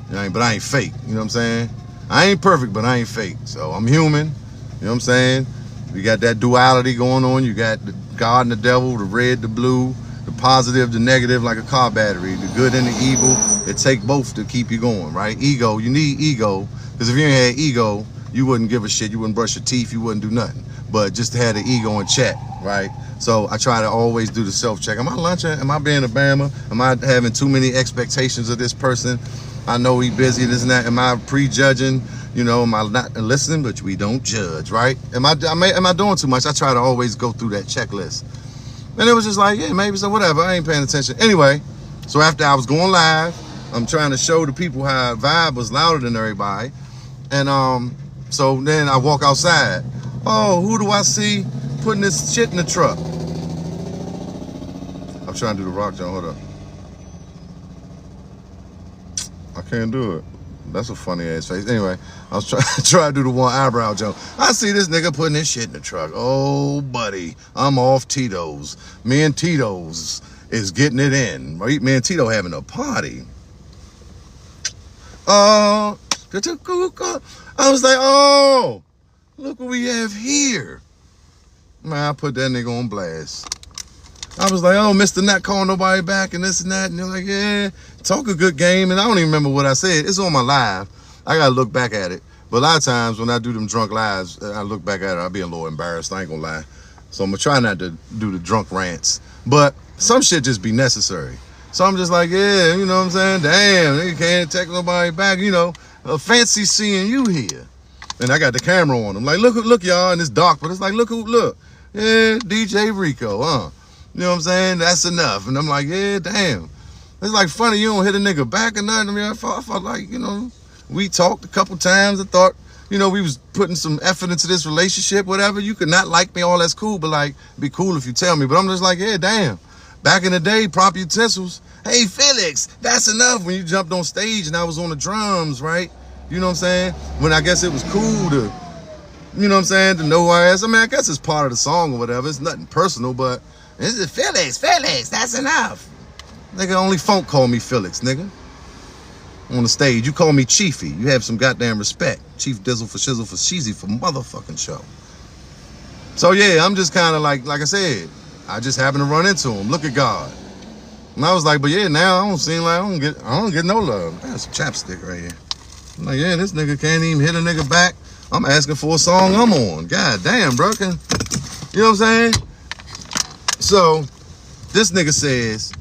But I ain't fake. You know what I'm saying? I ain't perfect, but I ain't fake. So I'm human. You know what I'm saying? You got that duality going on. You got the God and the devil, the red, the blue, the positive, the negative, like a car battery, the good and the evil. It take both to keep you going, right? Ego, you need ego. Because if you ain't had ego, you wouldn't give a shit. You wouldn't brush your teeth. You wouldn't do nothing. But just to have the ego in check, right? So I try to always do the self-check. Am I lunching? Am I being a Bama? Am I having too many expectations of this person? I know he busy, this and that. Am I prejudging? You know, am I not listening? But we don't judge, right? Am I doing too much? I try to always go through that checklist. And it was just like, yeah, maybe so, whatever. I ain't paying attention. Anyway, so after I was going live, I'm trying to show the people how vibe was louder than everybody. And so then I walk outside. Oh, who do I see putting this shit in the truck? I'm trying to do the rock jump. Hold up. I can't do it. That's a funny ass face. Anyway, I was trying to do the one eyebrow jump. I see this nigga putting his shit in the truck. Oh, buddy, I'm off Tito's. Me and Tito's is getting it in. Right? Me and Tito having a party. I was like, oh, look what we have here. Man, I put that nigga on blast. I was like, oh, Mr. Not calling nobody back and this and that. And they're like, yeah, talk a good game. And I don't even remember what I said. It's on my live. I got to look back at it. But a lot of times when I do them drunk lives, I look back at it, I'll be a little embarrassed. I ain't going to lie. So I'm going to try not to do the drunk rants. But some shit just be necessary. So I'm just like, yeah, you know what I'm saying? Damn, you can't text nobody back. You know, fancy seeing you here. And I got the camera on. I'm like, look, y'all. And it's dark, but it's like, look. Yeah, DJ Rico, huh? You know what I'm saying? That's enough. And I'm like, yeah, damn. It's like funny you don't hit a nigga back or nothing. I mean, I felt like, you know, we talked a couple times. I thought, you know, we was putting some effort into this relationship, whatever. You could not like me, all that's cool, but like, it'd be cool if you tell me. But I'm just like, yeah, damn. Back in the day, prop utensils. Hey, Felix, that's enough. When you jumped on stage and I was on the drums, right? You know what I'm saying? When I guess it was cool to, you know what I'm saying, to know who I am. I mean, I guess it's part of the song or whatever. It's nothing personal, but this is Felix, that's enough. Nigga, only Funk call me Felix, nigga. On the stage, you call me Chiefy. You have some goddamn respect. Chief Dizzle for Shizzle for Sheezy for motherfucking show. So yeah, I'm just kind of like I said, I just happened to run into him. Look at God. And I was like, but yeah, now I don't seem like I don't get no love. That's some chapstick right here. I'm like, yeah, this nigga can't even hit a nigga back I'm asking for a song I'm on. God damn, bro. You know what I'm saying? So this nigga says,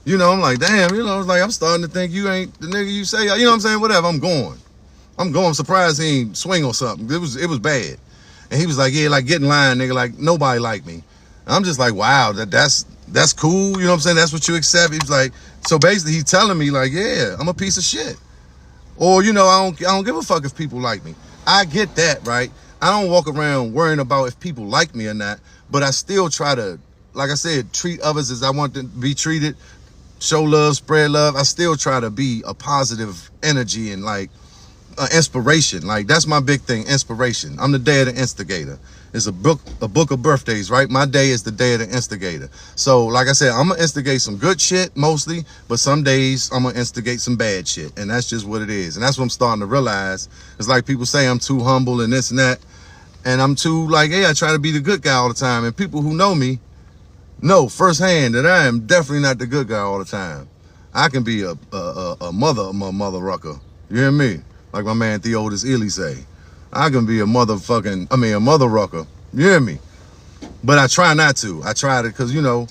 you know, I'm like, damn, you know, like I'm starting to think you ain't the nigga you say. You know what I'm saying? Whatever, I'm going. I'm surprised he ain't swing or something. It was bad. And he was like, yeah, like get in line, nigga. Like nobody like me. I'm just like, wow, that's cool. You know what I'm saying? That's what you accept. He was like, so basically he's telling me like, yeah, I'm a piece of shit. Or, you know, I don't give a fuck if people like me. I get that, right? I don't walk around worrying about if people like me or not, but I still try to, like I said, treat others as I want to be treated, show love, spread love. I still try to be a positive energy and like inspiration. Like that's my big thing, inspiration. I'm the day of the instigator. It's a book of birthdays, right? My day is the day of the instigator. So like I said, I'm gonna instigate some good shit mostly, but some days I'm gonna instigate some bad shit, and that's just what it is. And that's what I'm starting to realize. It's like people say I'm too humble and this and that, and I'm too like, hey, I try to be the good guy all the time. And people who know me know firsthand that I am definitely not the good guy all the time. I can be a mother rucker. You hear me? Like my man Theodis Ely say. I can be a mother rucker. You hear me? But I try not to. I try to, because, you know,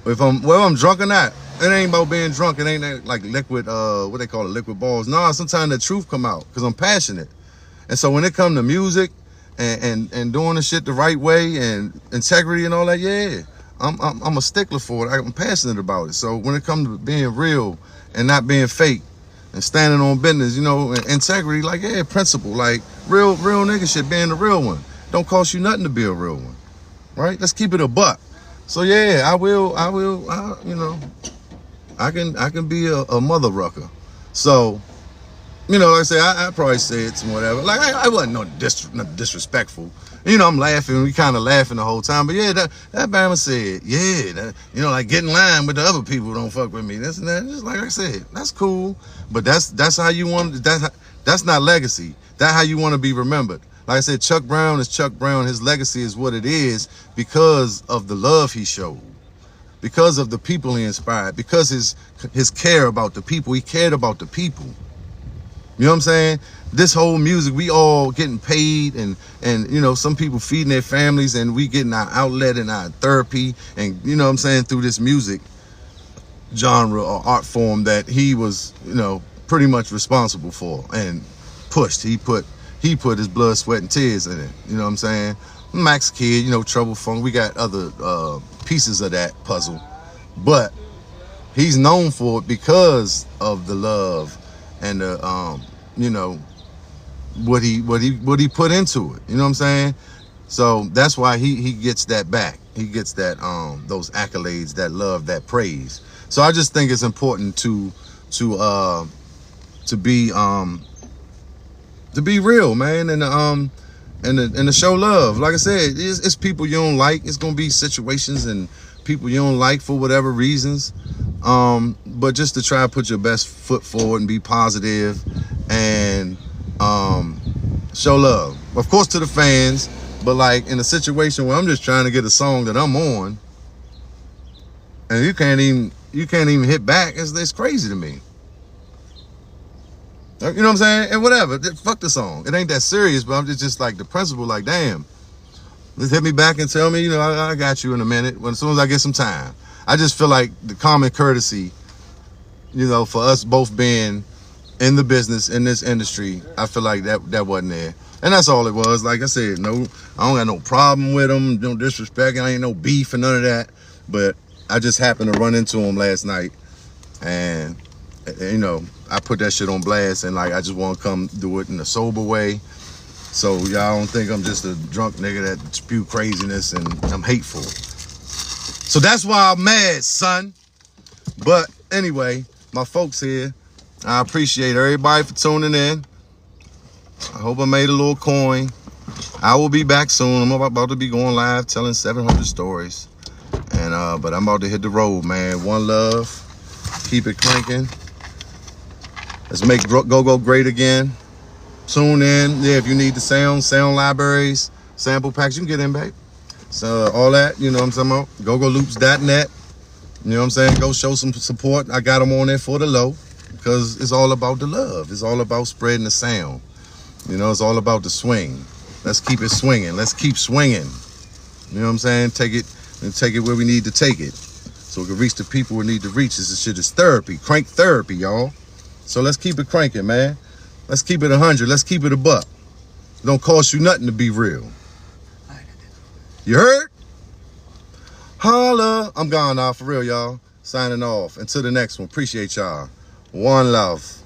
if I'm drunk or not, it ain't about being drunk. It ain't like liquid, what they call it, liquid balls. No, sometimes the truth come out because I'm passionate. And so when it come to music and doing the shit the right way and integrity and all that, yeah, I'm a stickler for it. I'm passionate about it. So when it comes to being real and not being fake, and standing on business, you know, integrity, like, yeah, principle, like real nigga shit, being the real one. Don't cost you nothing to be a real one, right? Let's keep it a buck. So yeah, I will, you know, I can be a mother rucker. So, you know, like I say, I probably said some whatever. Like I wasn't no disrespectful. You know, I'm laughing. We kind of laughing the whole time. But yeah, that Bama said, yeah, that, you know, like get in line with the other people who don't fuck with me. This and that. Just like I said, that's cool. But that's how you want. That's not legacy. That's how you want to be remembered. Like I said, Chuck Brown is Chuck Brown. His legacy is what it is because of the love he showed, because of the people he inspired, because his care about the people. He cared about the people. You know what I'm saying? This whole music, we all getting paid and you know, some people feeding their families and we getting our outlet and our therapy and, you know what I'm saying, through this music genre or art form that he was, you know, pretty much responsible for and pushed. He put his blood, sweat, and tears in it. You know what I'm saying? Max Kid, you know, Trouble Funk. We got other pieces of that puzzle. But he's known for it because of the love and the you know, what he put into it. You know what I'm saying? So that's why he gets that back. He gets that those accolades, that love, that praise. So I just think it's important to be real, man, and to show love. Like I said, it's people you don't like. It's gonna be situations and people you don't like for whatever reasons. But just to try to put your best foot forward and be positive and show love, of course, to the fans. But like in a situation where I'm just trying to get a song that I'm on, and you can't even hit back, it's crazy to me. You know what I'm saying? And whatever, fuck the song. It ain't that serious, but I'm just like the principle. Like, damn, just hit me back and tell me, you know, I got you in a minute. When as soon as I get some time, I just feel like the common courtesy, you know, for us both being in the business, in this industry, I feel like that wasn't there. And that's all it was. Like I said, no, I don't got no problem with him, no disrespect, I ain't no beef and none of that. But I just happened to run into him last night, and you know, I put that shit on blast, and like I just want to come do it in a sober way, so y'all don't think I'm just a drunk nigga that spew craziness and I'm hateful. So that's why I'm mad, son. But anyway, my folks here, I appreciate everybody for tuning in. I hope I made a little coin. I will be back soon. I'm about to be going live telling 700 stories. And but I'm about to hit the road, man. One love. Keep it cranking. Let's make Go great again. Tune in. Yeah, if you need the sound libraries, sample packs, you can get in, babe. So all that, you know what I'm talking about. GoLoops.net. You know what I'm saying? Go show some support. I got them on there for the low because it's all about the love. It's all about spreading the sound. You know, it's all about the swing. Let's keep it swinging. Let's keep swinging. You know what I'm saying? Take it where we need to take it, so we can reach the people we need to reach. This shit is therapy, crank therapy, y'all. So let's keep it cranking, man. Let's keep it 100. Let's keep it a buck. It don't cost you nothing to be real. You heard? Holla. I'm gone now, for real, y'all. Signing off. Until the next one. Appreciate y'all. One love.